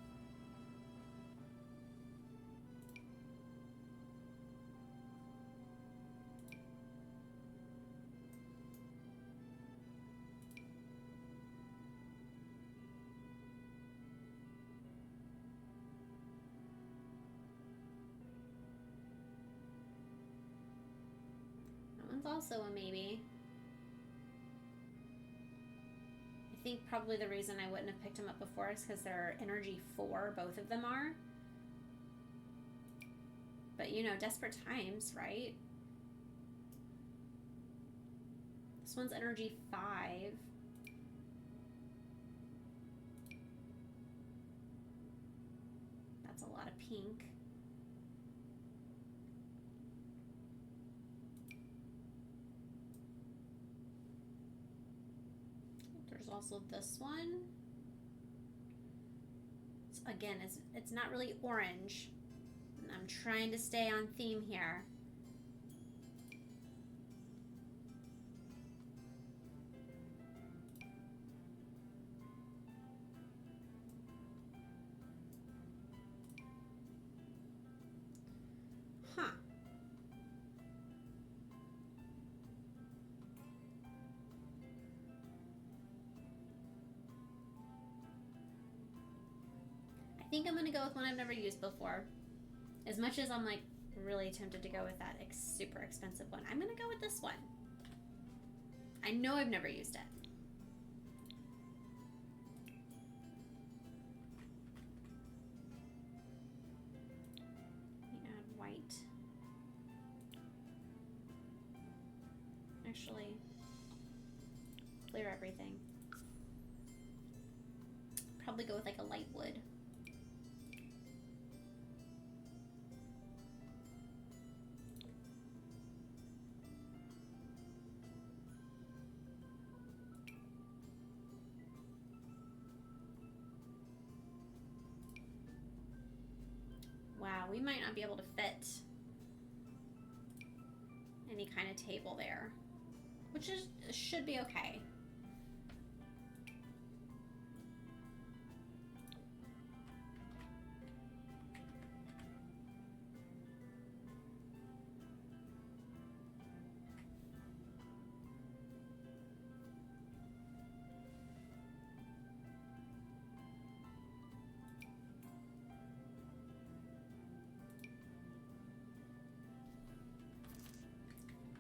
That one's also a maybe. I think probably the reason I wouldn't have picked them up before is because they're energy 4, both of them are. But desperate times, right? This one's energy 5. That's a lot of pink. There's also this one. Again, it's not really orange. And I'm trying to stay on theme here. Huh. I think I'm gonna go with one I've never used before. As much as I'm like really tempted to go with that super expensive one, I'm gonna go with this one. I know I've never used it. Let me add white. Actually, clear everything. Probably go with like a light wood. Wow, we might not be able to fit any kind of table there, which should be okay.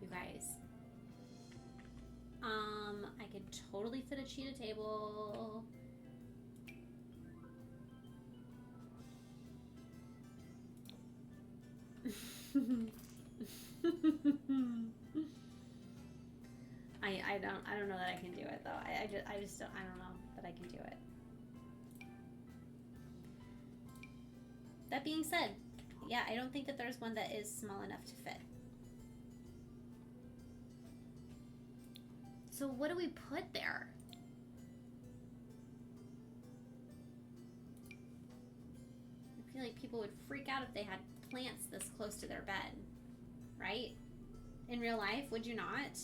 You guys, I could totally fit a cheetah table. I don't know that I can do it though. I just don't, I don't know that I can do it. That being said, yeah, I don't think that there's one that is small enough to fit. So what do we put there? I feel like people would freak out if they had plants this close to their bed, right? In real life, would you not?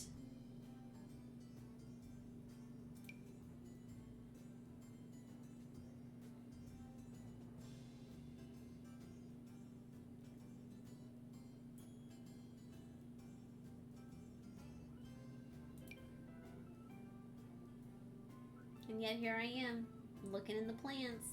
And yet here I am, looking in the plants.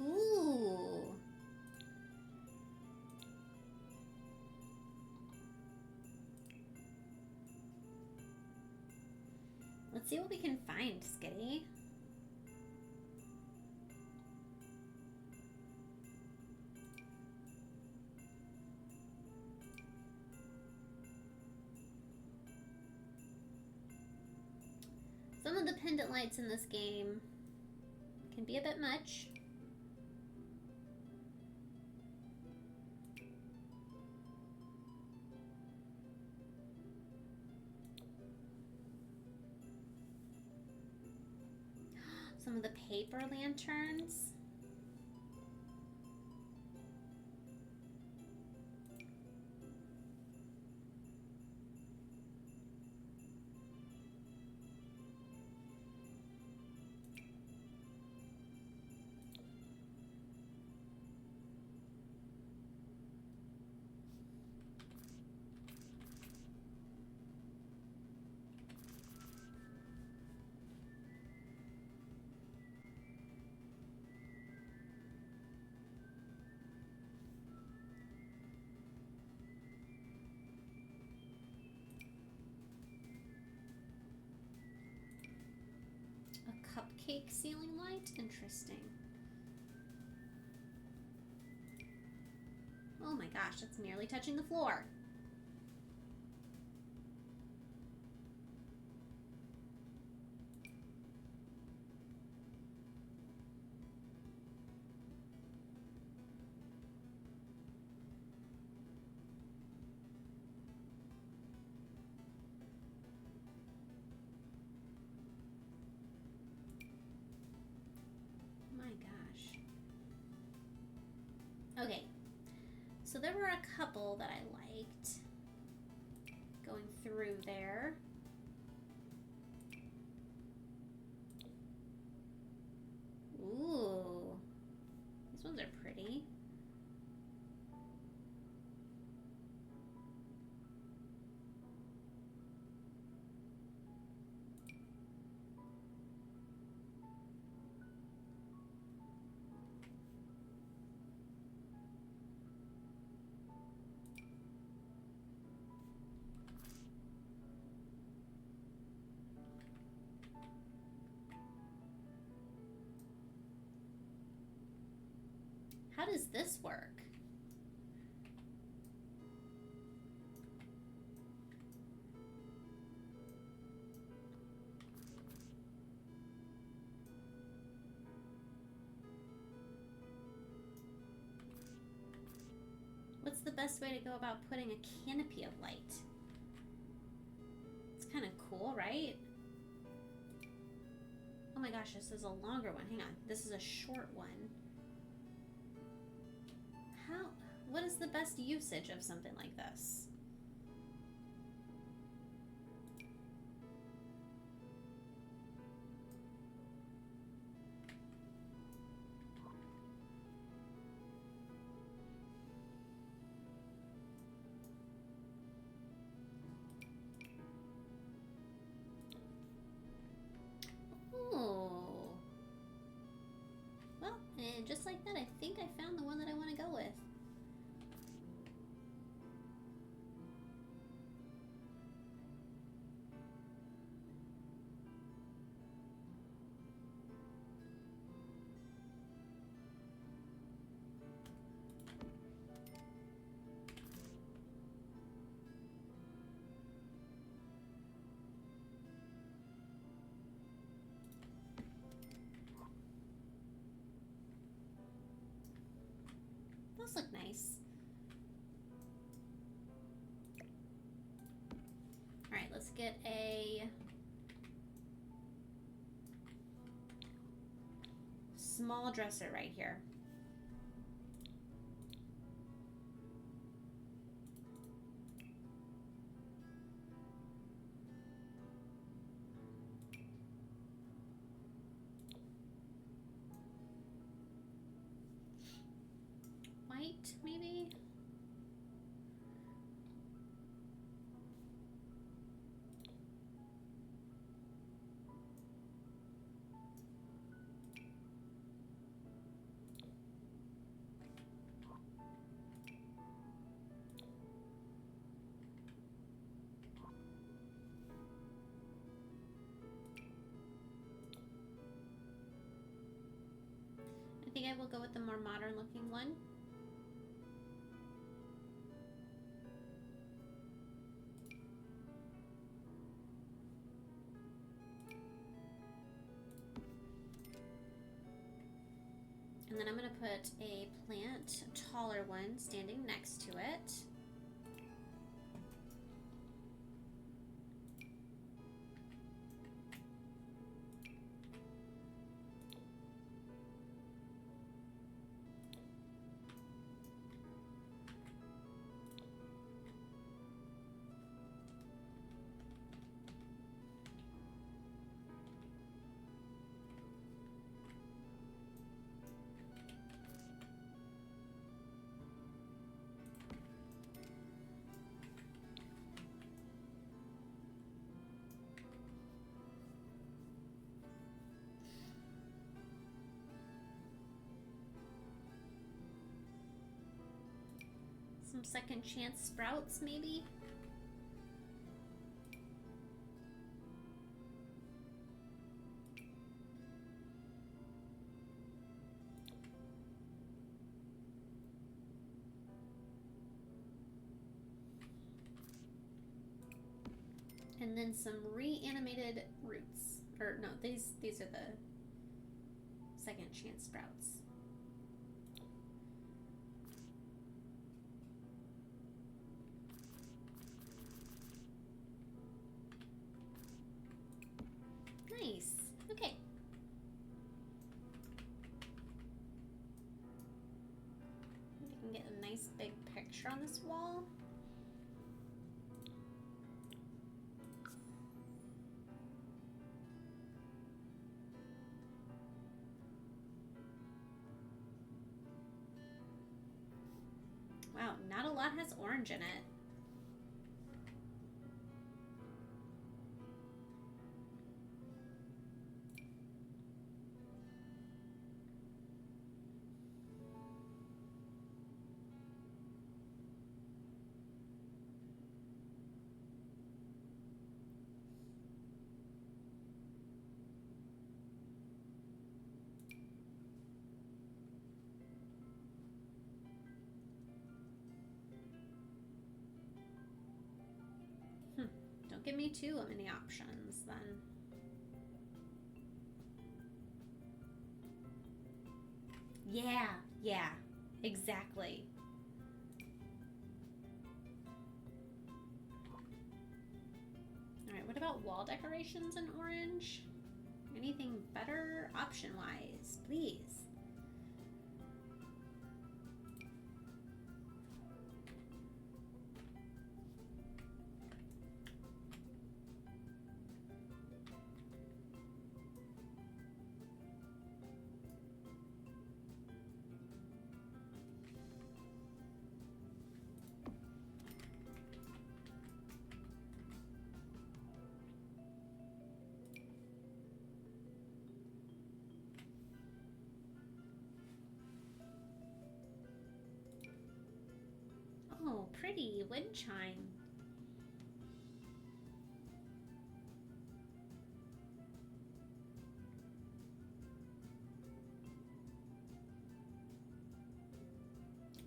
Ooh. Let's see what we can find, Skitty. Some of the pendant lights in this game can be a bit much. Some of the paper lanterns. Cupcake ceiling light? Interesting. Oh my gosh, that's nearly touching the floor. Okay, so there were a couple that I liked going through there. Ooh, these ones are pretty. How does this work? What's the best way to go about putting a canopy of light? It's kind of cool, right? Oh my gosh, this is a longer one. Hang on, this is a short one. What is the best usage of something like this? Oh. Well, and just like that, I think I found the one that I want to go with. Those look nice. All right, let's get a small dresser right here. White, maybe? I think I will go with the more modern looking one. And then I'm going to put a plant, a taller one, standing next to it. Some second chance sprouts, maybe? And then some reanimated roots. Or no, these are the second chance sprouts. Nice. Okay. You can get a nice big picture on this wall. Wow, not a lot has orange in it. Don't give me too many options then. Yeah, exactly. All right, what about wall decorations in orange? Anything better option-wise, please? Oh, pretty wind chime.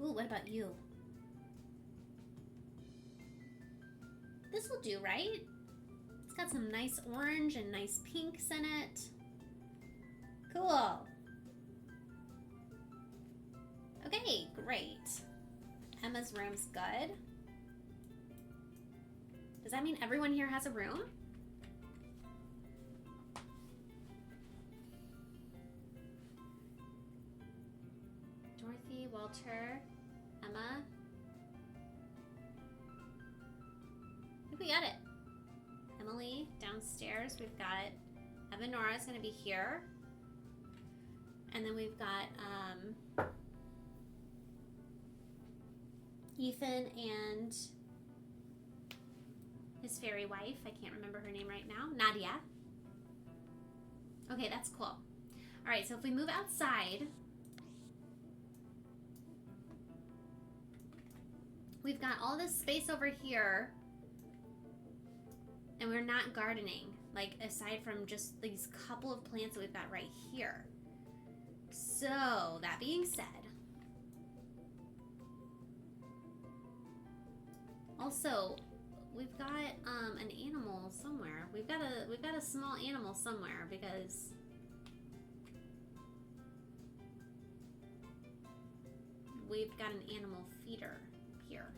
Ooh, what about you? This will do, right? It's got some nice orange and nice pinks in it. Cool. Okay, Great. Emma's room's good. Does that mean everyone here has a room? Dorothy, Walter, Emma. I think we got it. Emily downstairs. We've got Evan Nora's gonna be here. And then we've got Ethan and his fairy wife. I can't remember her name right now. Nadia. Okay, that's cool. All right, so if we move outside, we've got all this space over here, and we're not gardening, like aside from just these couple of plants that we've got right here. So, that being said, also, we've got an animal somewhere. We've got a small animal somewhere because we've got an animal feeder here.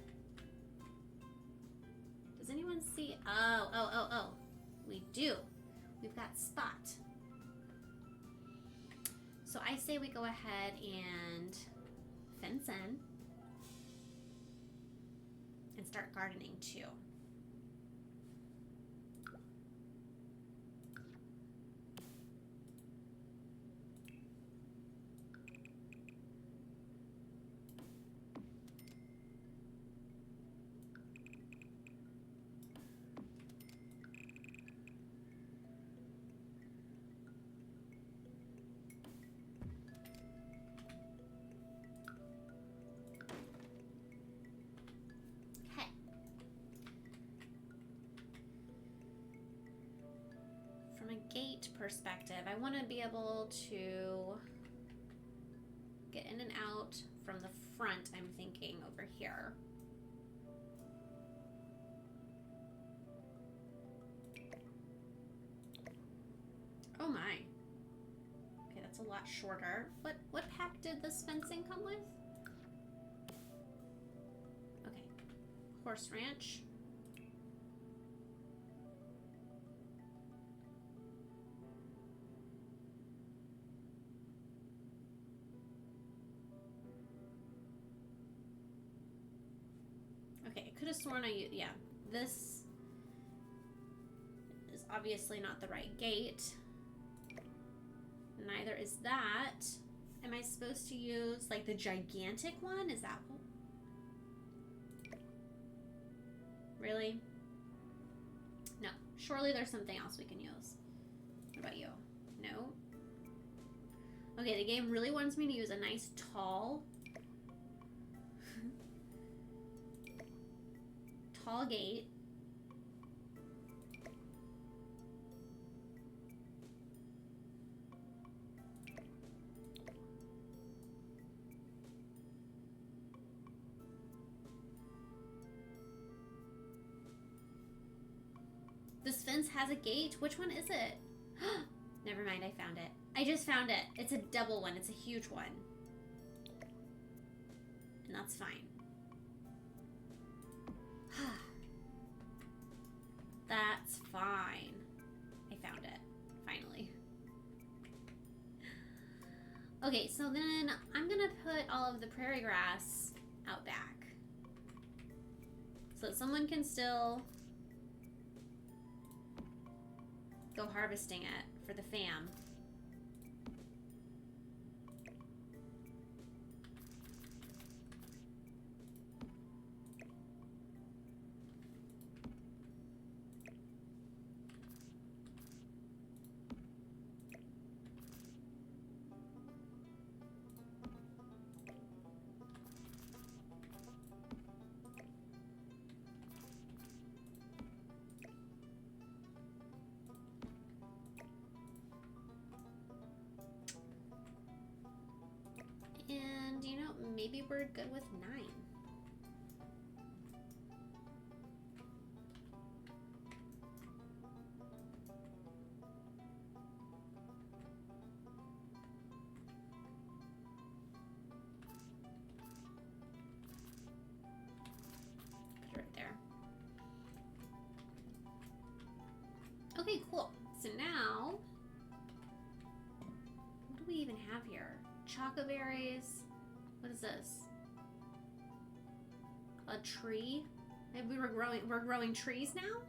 Does anyone see? Oh. We do. We've got Spot. So I say we go ahead and fence in and start gardening too. From a gate perspective, I want to be able to get in and out from the front, I'm thinking, over here. Oh my. Okay, that's a lot shorter. What pack did this fencing come with? Okay. Horse Ranch. Okay, I could have sworn yeah, this is obviously not the right gate. Neither is that. Am I supposed to use like the gigantic one? Is that what? Really? No. Surely there's something else we can use. What about you? No? Okay, the game really wants me to use a nice tall gate. This fence has a gate? Which one is it? Never mind, I found it. I just found it. It's a double one. It's a huge one. And that's fine. That's fine. I found it. Finally. Okay, so then I'm gonna put all of the prairie grass out back. So that someone can still go harvesting it for the fam. And, you know, maybe we're good with 9. Okay, cool. So now, what do we even have here? Choco berries. What is this? A tree? Maybe we're growing trees now?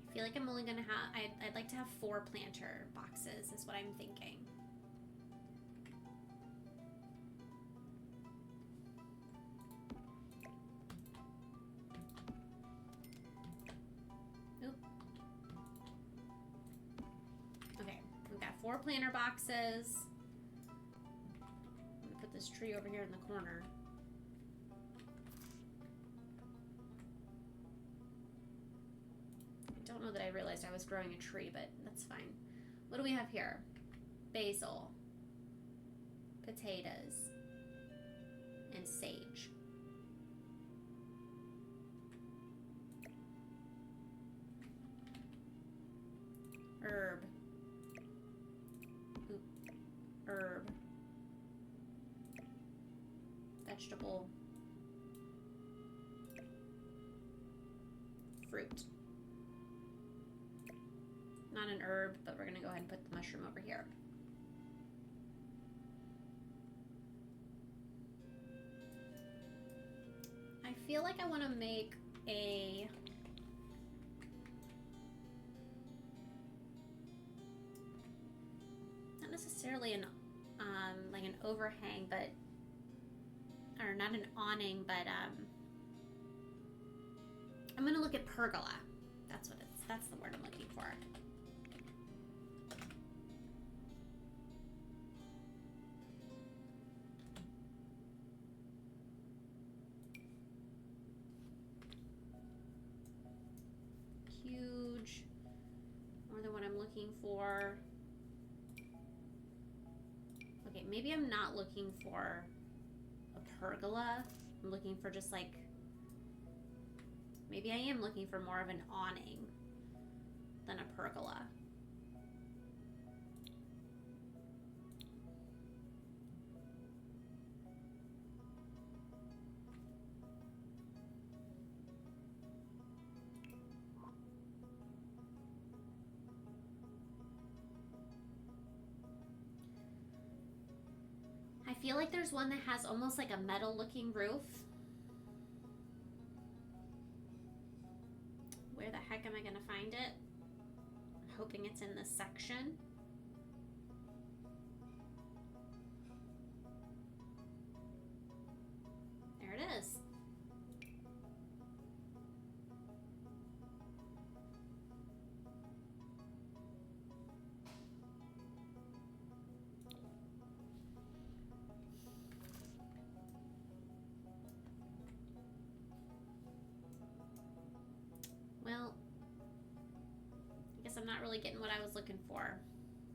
I feel like I'm only gonna have, I'd like to have 4 planter boxes is what I'm thinking. Oop. Okay, we've got 4 planter boxes. I'm gonna put this tree over here in the corner. I don't know that I realized I was growing a tree, but that's fine. What do we have here? Basil, potatoes, and sage. Herb. Oop. Herb. Vegetable. Fruit. Not an herb, but we're gonna go ahead and put the mushroom over here. I feel like I want to make a not necessarily an like an overhang, but or not an awning, but I'm gonna look at pergola. That's the word I'm looking for. Huge, more than what I'm looking for. Okay, maybe I'm not looking for a pergola. I'm looking for just like, maybe I am looking for more of an awning than a pergola. I feel like there's one that has almost like a metal looking roof. Where the heck am I gonna find it? I'm hoping it's in this section. There it is. Well, I guess I'm not really getting what I was looking for.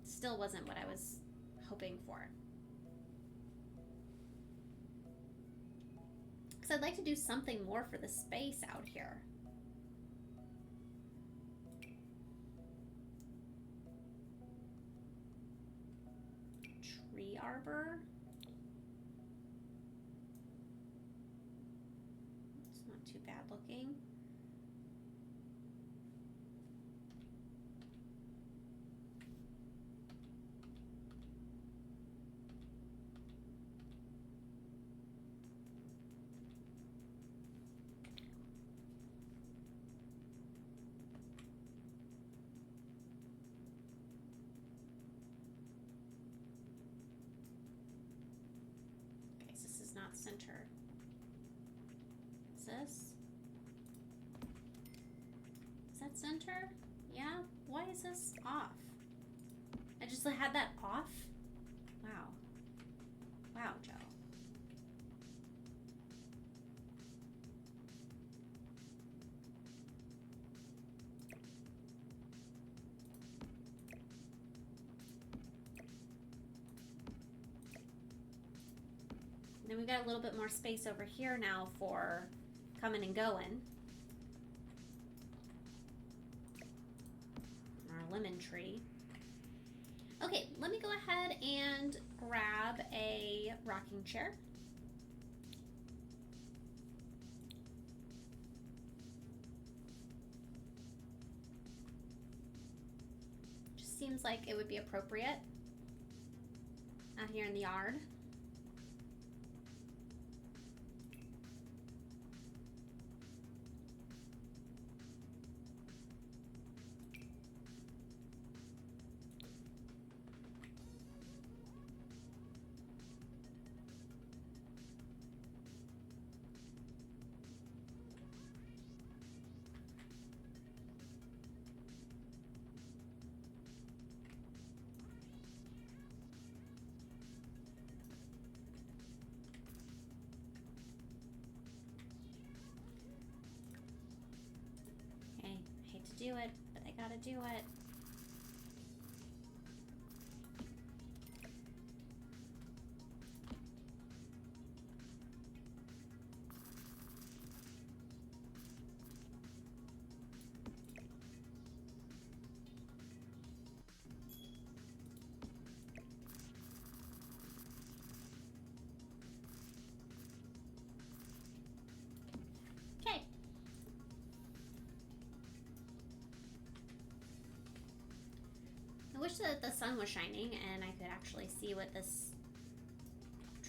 Still wasn't what I was hoping for. Because I'd like to do something more for the space out here. Tree arbor. It's not too bad looking. Not center. Is this? Is that center? Yeah? Why is this off? I just had that off? Wow. Wow, Joe. And we've got a little bit more space over here now for coming and going. Our lemon tree. Okay, let me go ahead and grab a rocking chair. Just seems like it would be appropriate out here in the yard. Do it, but I gotta do it. Okay. I wish that the sun was shining and I could actually see what this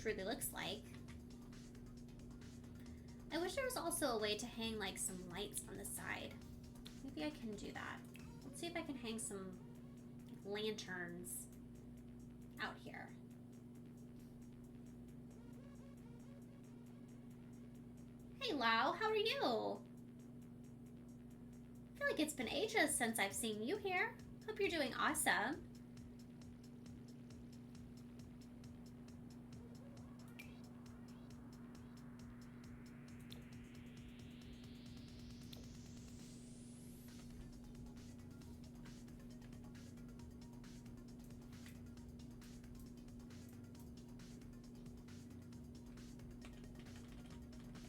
truly looks like. I wish there was also a way to hang like some lights on the side. Maybe I can do that. Let's see if I can hang some lanterns out here. Hey Lau, how are you? I feel like it's been ages since I've seen you here. Hope you're doing awesome.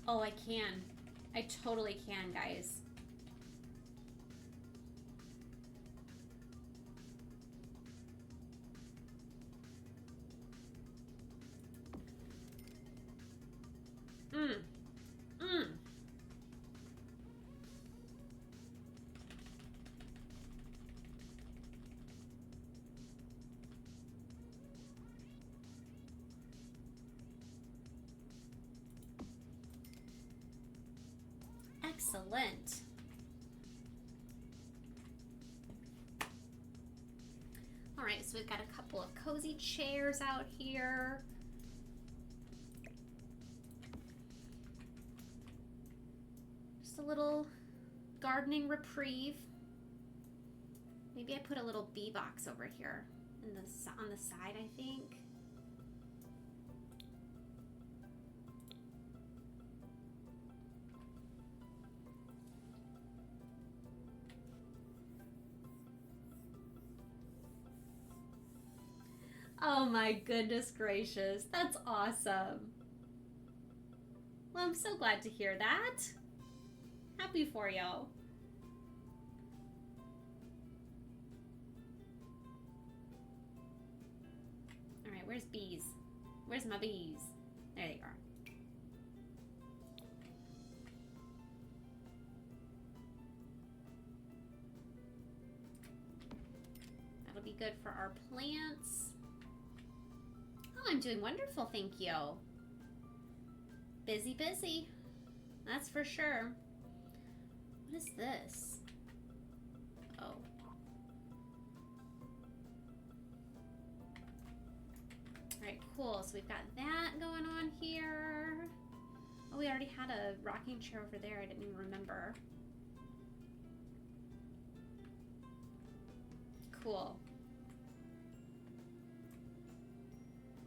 Oh, I can. I totally can, guys. Excellent. All right, so we've got a couple of cozy chairs out here. Just a little gardening reprieve. Maybe I put a little bee box over here on the side, I think. Oh my goodness gracious, that's awesome. Well, I'm so glad to hear that. Happy for you. All right, where's bees? Where's my bees? There they are. That'll be good for our plants. Oh, I'm doing wonderful, thank you. Busy, busy. That's for sure. What is this? Oh. Alright, cool. So we've got that going on here. Oh, we already had a rocking chair over there. I didn't even remember. Cool.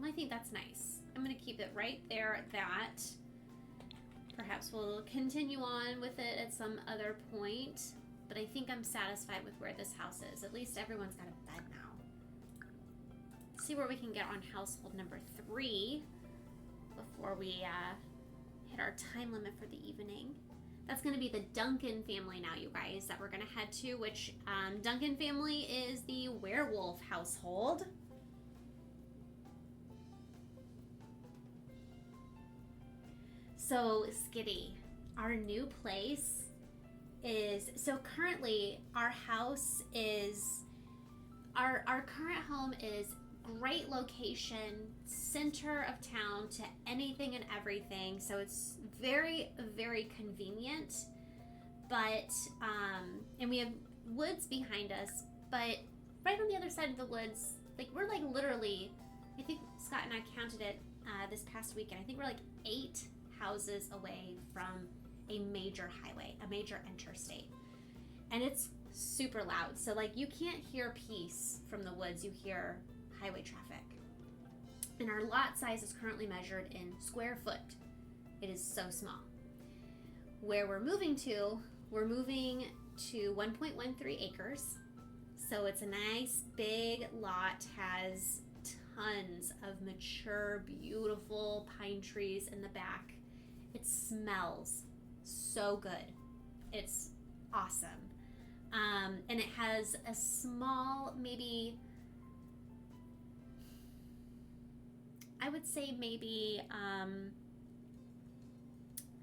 I think that's nice. I'm going to keep it right there at that. Perhaps we'll continue on with it at some other point, but I think I'm satisfied with where this house is. At least everyone's got a bed now. Let's see where we can get on household number 3. before we hit our time limit for the evening. That's going to be the Duncan family now, you guys, that we're going to head to, which Duncan family is the werewolf household. So, Skitty, our new place is, so currently our house is, our current home is great location, center of town to anything and everything. So it's very, very convenient. But, and we have woods behind us, but right on the other side of the woods, like we're like literally, I think Scott and I counted it this past weekend. I think we're like 8 houses away from a major highway, a major interstate. And it's super loud. So like you can't hear peace from the woods, you hear highway traffic. And our lot size is currently measured in square foot. It is so small. Where we're moving to 1.13 acres. So it's a nice big lot, has tons of mature, beautiful pine trees in the back. It smells so good. It's awesome. And it has a small, maybe, I would say maybe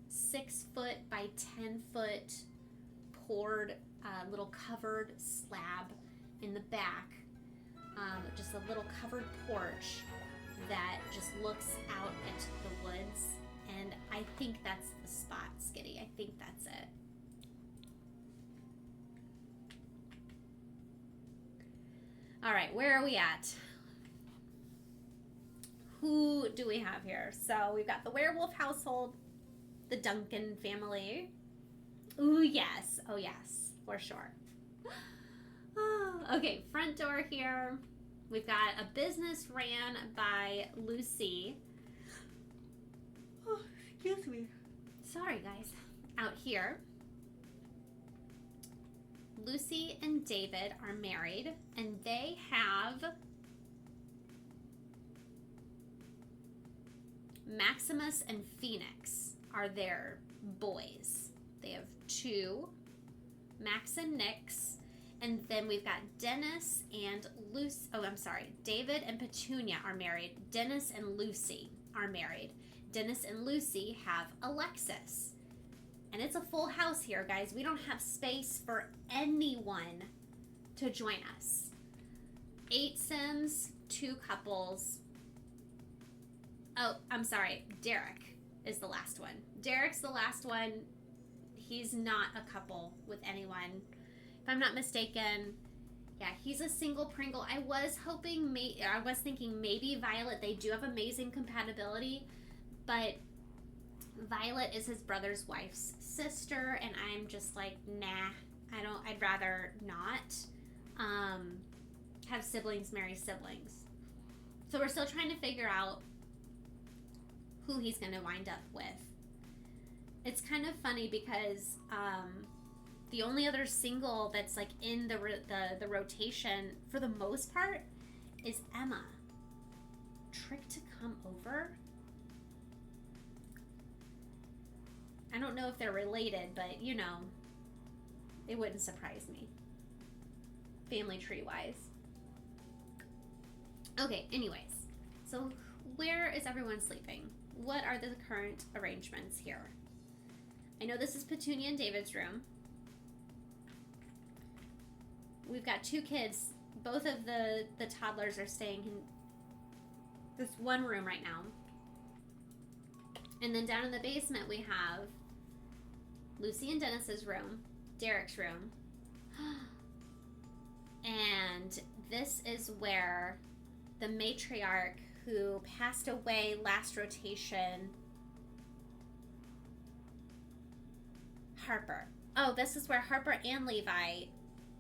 6 foot by 10 foot poured little covered slab in the back. Just a little covered porch that just looks out into the woods. And I think that's the spot, Skitty. I think that's it. All right, where are we at? Who do we have here? So we've got the werewolf household, the Duncan family. Ooh, yes. Oh, yes, for sure. Oh, okay, front door here. We've got a business ran by Lucy. Oh, excuse me. Sorry, guys. Out here. Lucy and David are married, and they have Maximus and Phoenix are their boys. They have 2, Max and Nix, and then we've got Dennis and Lucy. Oh, I'm sorry. David and Petunia are married. Dennis and Lucy are married. Dennis and Lucy have Alexis. And it's a full house here, guys. We don't have space for anyone to join us. 8 Sims, 2 couples. Oh, I'm sorry. Derek is the last one. Derek's the last one. He's not a couple with anyone. If I'm not mistaken, yeah, he's a single Pringle. I was thinking maybe Violet. They do have amazing compatibility, but Violet is his brother's wife's sister, and I'm just like, nah, I'd rather not have siblings marry siblings. So we're still trying to figure out who he's going to wind up with. It's kind of funny because the only other single that's like in the rotation for the most part is Emma. Trick to come over? I don't know if they're related, but you know, it wouldn't surprise me. Family tree wise. Okay, anyways. So where is everyone sleeping? What are the current arrangements here? I know this is Petunia and David's room. We've got 2 kids. Both of the toddlers are staying in this one room right now. And then down in the basement we have Lucy and Dennis's room, Derek's room. And this is where the matriarch who passed away last rotation, Harper. Oh, this is where Harper and Levi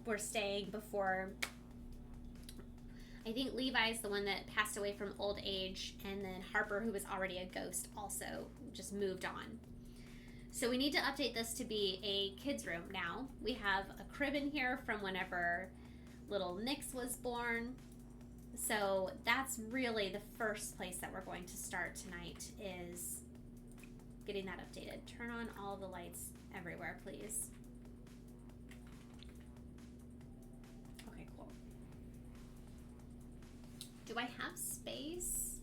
were staying before. I think Levi's the one that passed away from old age, and then Harper, who was already a ghost, also just moved on. So we need to update this to be a kid's room now. We have a crib in here from whenever little Nix was born. So that's really the first place that we're going to start tonight, is getting that updated. Turn on all the lights everywhere, please. Okay, cool. Do I have space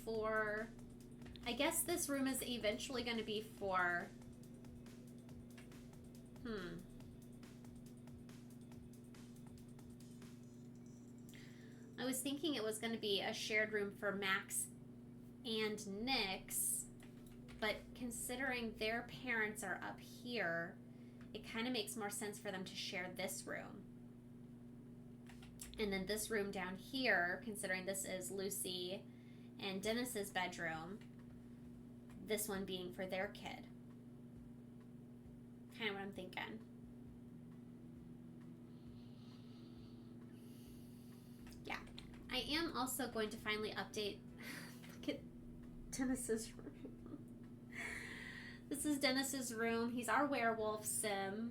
for... I guess this room is eventually going to be for... I was thinking it was going to be a shared room for Max and Nyx, but considering their parents are up here, it kind of makes more sense for them to share this room. And then this room down here, considering this is Lucy and Dennis's bedroom, this one being for their kid. Kind of what I'm thinking. Yeah. I am also going to finally update. Look at Dennis's room. This is Dennis's room. He's our werewolf sim.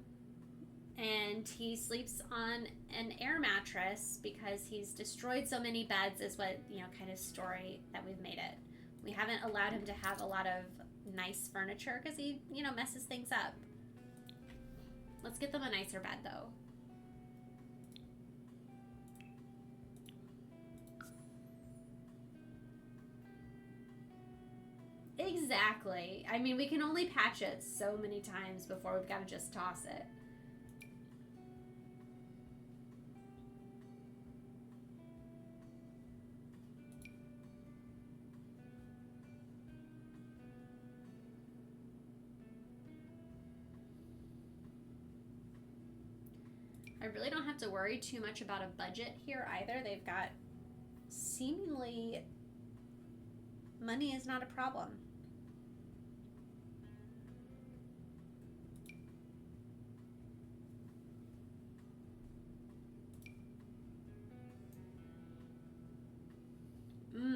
And he sleeps on an air mattress because he's destroyed so many beds, is what, kind of story that we've made it. We haven't allowed him to have a lot of nice furniture because he, messes things up. Let's get them a nicer bed, though. Exactly. I mean, we can only patch it so many times before we've got to just toss it. I really don't have to worry too much about a budget here either. They've got seemingly money is not a problem.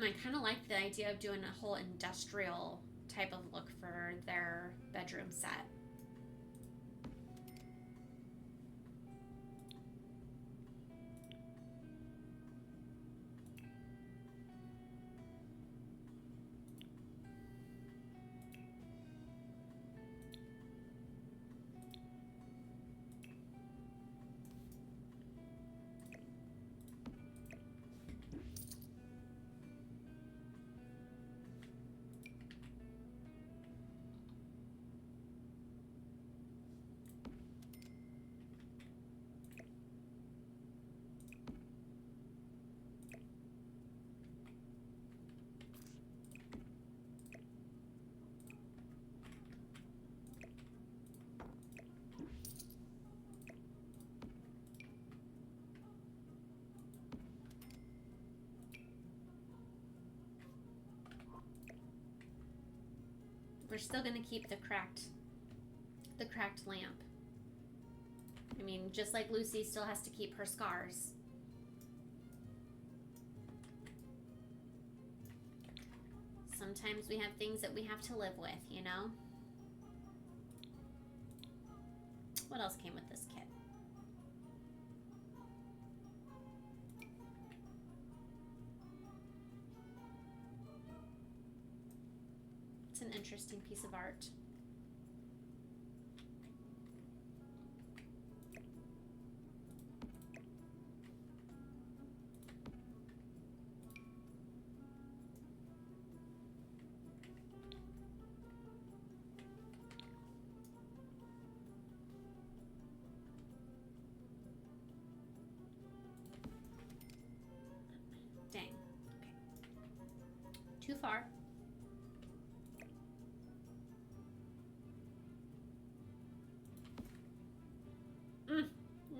I kind of like the idea of doing a whole industrial type of look for their bedroom set. We're still going to keep the cracked lamp. I mean, just like Lucy still has to keep her scars. Sometimes we have things that we have to live with, What else came with this kit? It's an interesting piece of art. Dang. Okay. Too far.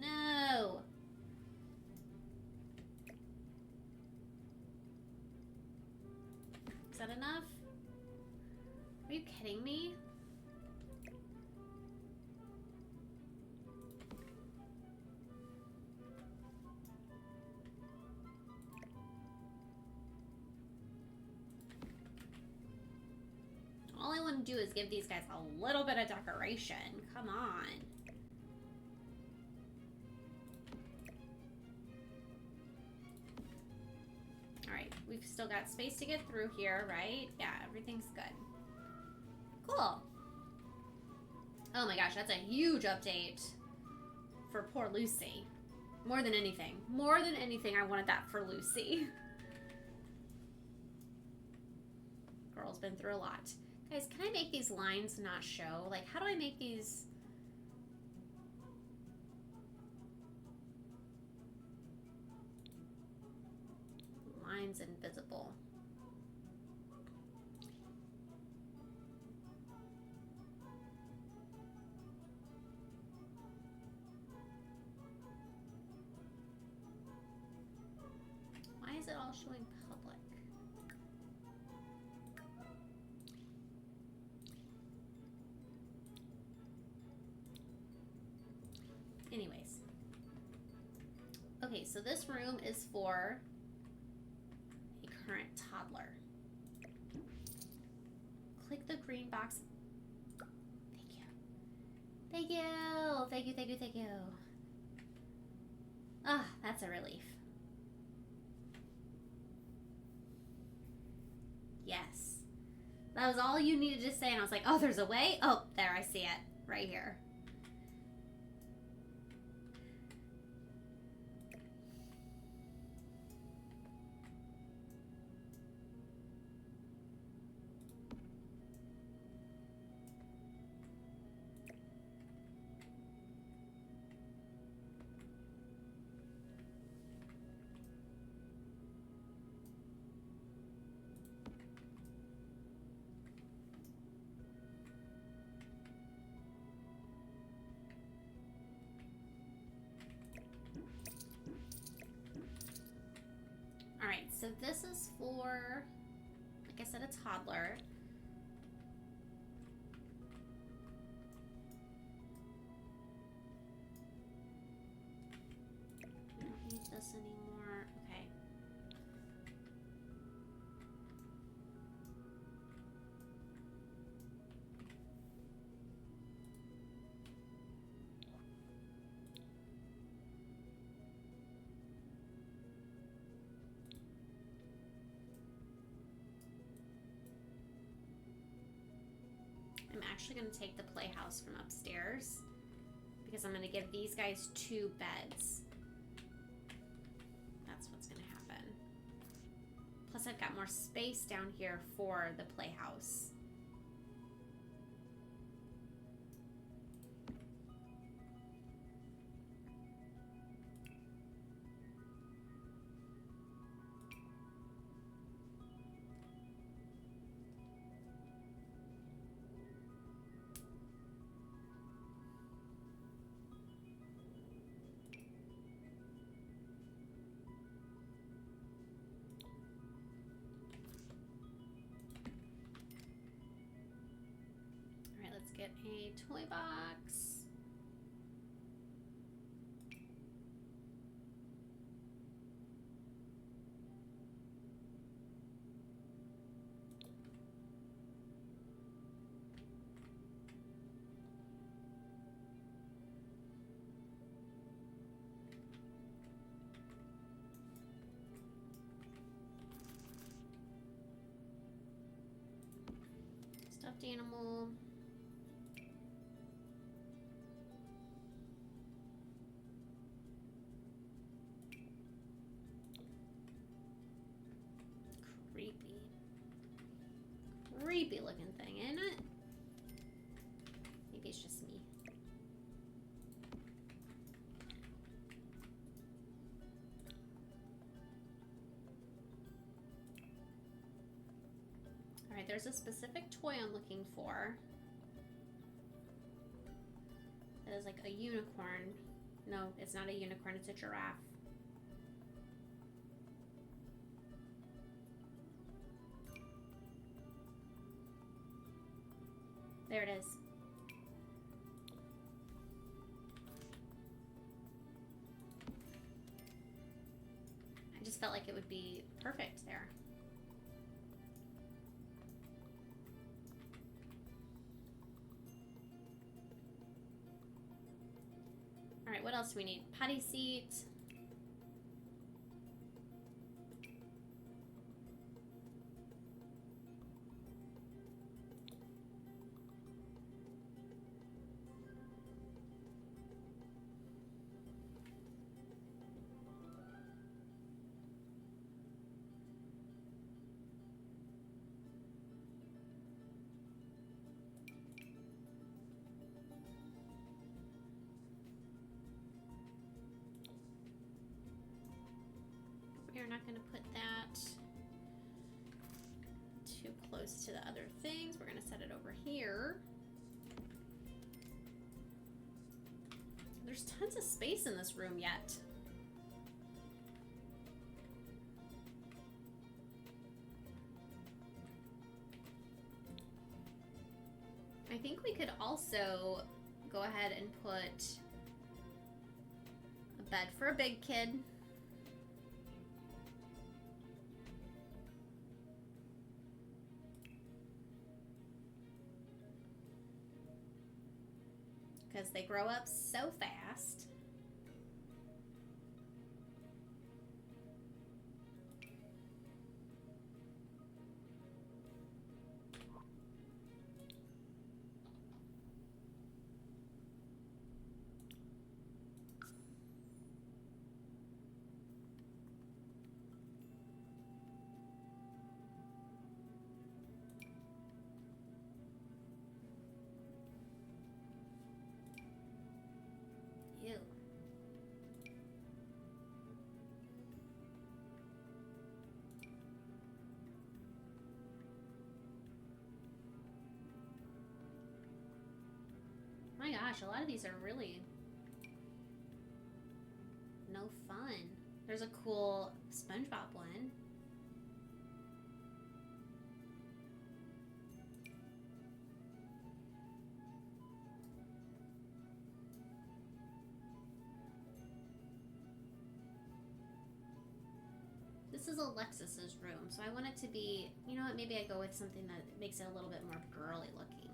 No. Is that enough? Are you kidding me? All I want to do is give these guys a little bit of decoration. Come on. right. We've still got space to get through here, right? Yeah, everything's good. Cool. Oh my gosh, that's a huge update for poor Lucy. More than anything. More than anything, I wanted that for Lucy. Girl's been through a lot. Guys, can I make these lines not show? Like, how do I make these... lines invisible? Why is it all showing public? Anyways. Okay, so this room is for a current toddler. Click the green box. Thank you. Thank you. Thank you, thank you, thank you. Ah, that's a relief. Yes. That was all you needed to say, and I was like, oh, there's a way? Oh, there, I see it. Right here. Alright, so this is for, like I said, a toddler. I don't need this anymore. Okay. I'm actually going to take the playhouse from upstairs because I'm going to give these guys 2 beds. That's what's going to happen. Plus I've got more space down here for the playhouse. Get a toy box. Stuffed animal. Creepy looking thing, isn't it? Maybe it's just me. Alright, there's a specific toy I'm looking for. That is like a unicorn. No, it's not a unicorn, it's a giraffe. There it is. I just felt like it would be perfect there. All right, what else do we need? Potty seat. they're not going to put that too close to the other things. We're going to set it over here. There's tons of space in this room yet. I think we could also go ahead and put a bed for a big kid. Because they grow up so fast. Ew. My gosh, a lot of these are really no fun. There's a cool SpongeBob one. This is Alexis's room, so I want it to be, you know what, maybe I go with something that makes it a little bit more girly looking.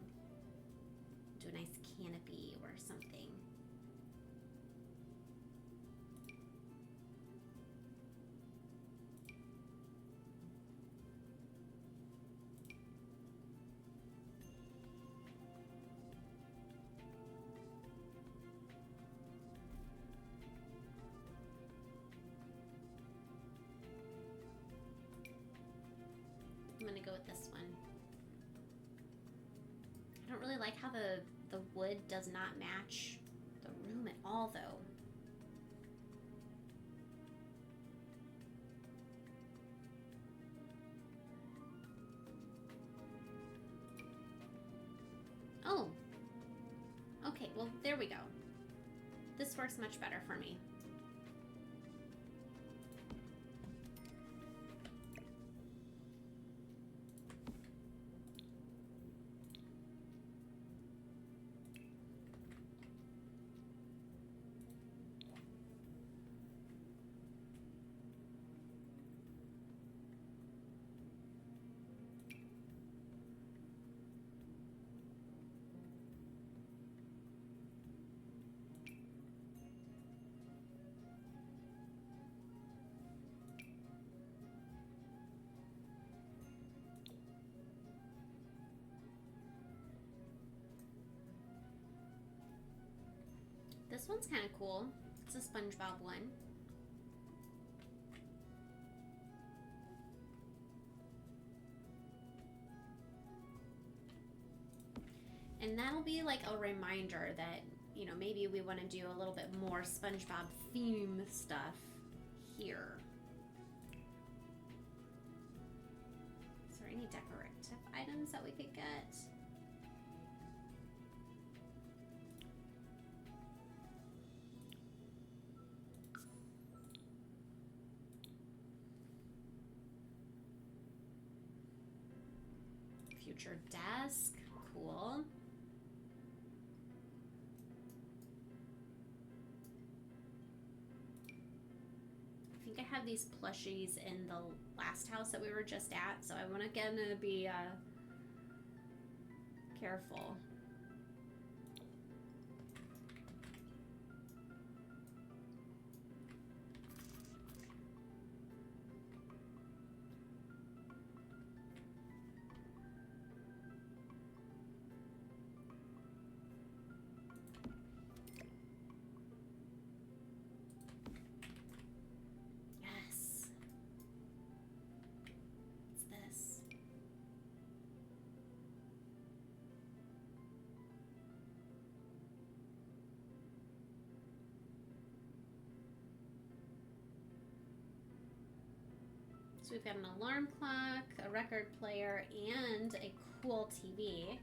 Do a nice canopy or something. I'm gonna go with this one. I don't really like how the wood does not match the room at all, though. Oh. Okay, well, there we go. This works much better for me. This one's kind of cool. It's a SpongeBob one. And that'll be like a reminder that, you know, maybe we want to do a little bit more SpongeBob theme stuff here. Is there any decorative items that we could get? Future desk, cool. I think I have these plushies in the last house that we were just at, so I want to gonna be careful. So we've got an alarm clock, a record player, and a cool TV.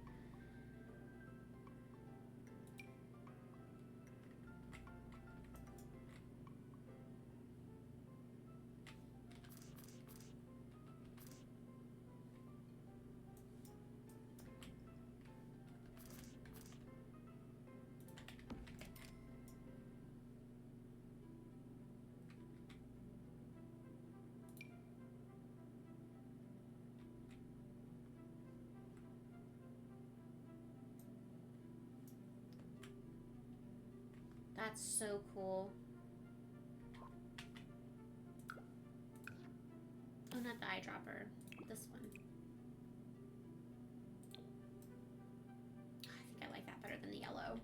That's so cool. Oh, not the eyedropper. This one. I think I like that better than the yellow.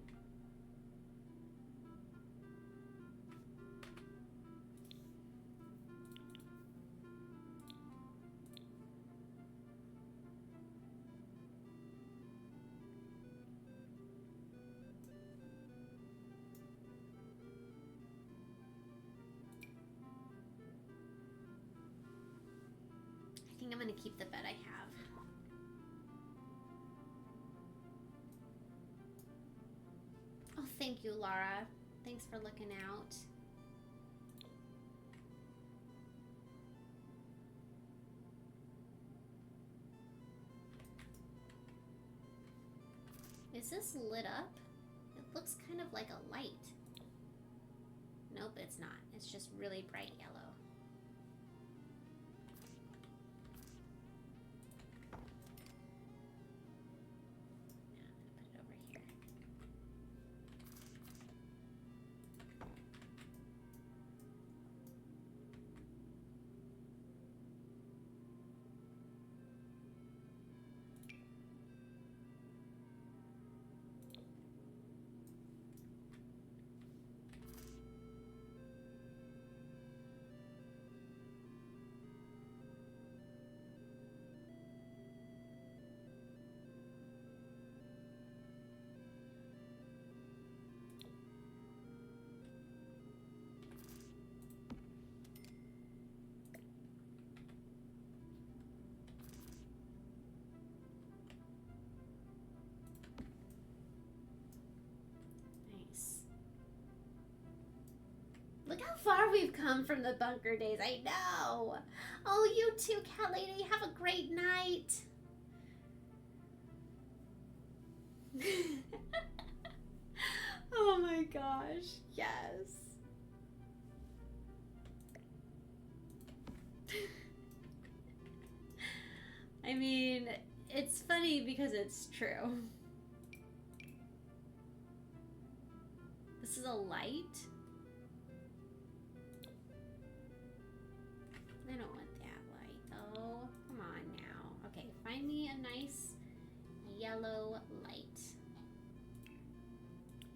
I think I'm going to keep the bed I have. Oh, thank you, Laura. Thanks for looking out. Is this lit up? It looks kind of like a light. Nope, it's not. It's just really bright yellow. Look how far we've come from the bunker days. I know. Oh, you too, cat lady. Have a great night. Oh my gosh. Yes. I mean, it's funny because it's true. This is a light. I don't want that light though. Come on now. Okay, find me a nice yellow light.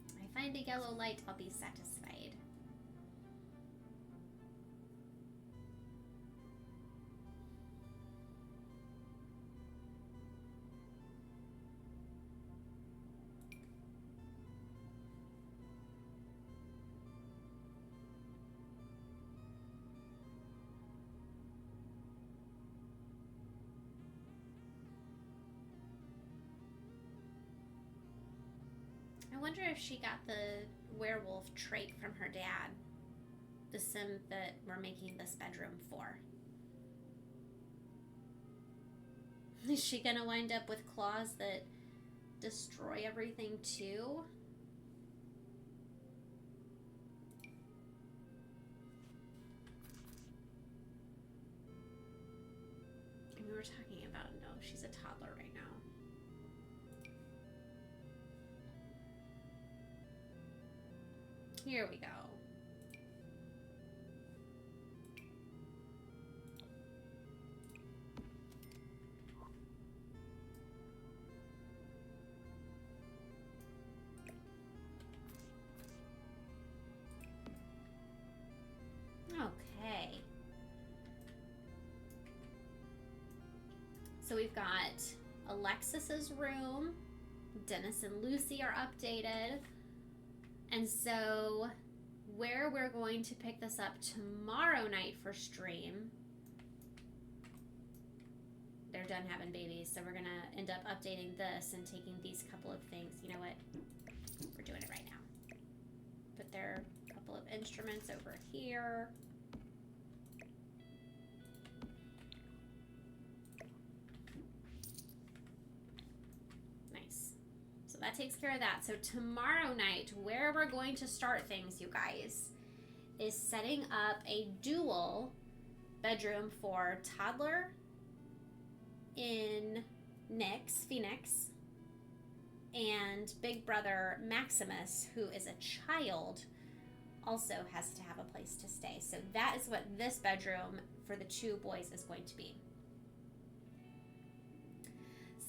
If I find a yellow light, I'll be satisfied. I wonder if she got the werewolf trait from her dad, the sim that we're making this bedroom for. Is she gonna wind up with claws that destroy everything too? I mean, we're talking about, no, she's a toddler right now. Here we go. Okay. So we've got Alexis's room. Dennis and Lucy are updated. And so where we're going to pick this up tomorrow night for stream done having babies. So we're going to end up updating this and taking these couple of things. You know what? We're doing it right now. Put their couple of instruments over here. Nice. So that takes care of that. So tomorrow night, where we're going to start things, you guys, is setting up a dual bedroom for toddler in Phoenix, and big brother Maximus, who is a child, also has to have a place to stay. So that is what this bedroom for the 2 boys is going to be.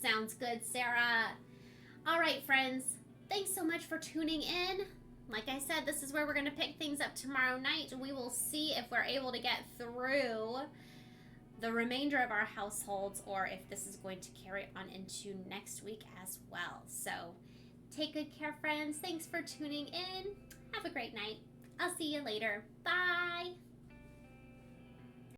Sounds good, Sarah. All right, friends, thanks so much for tuning in. Like I said, this is where we're going to pick things up tomorrow night. We will see if we're able to get through the remainder of our households or if this is going to carry on into next week as well. So take good care, friends. Thanks for tuning in. Have a great night. I'll see you later. Bye.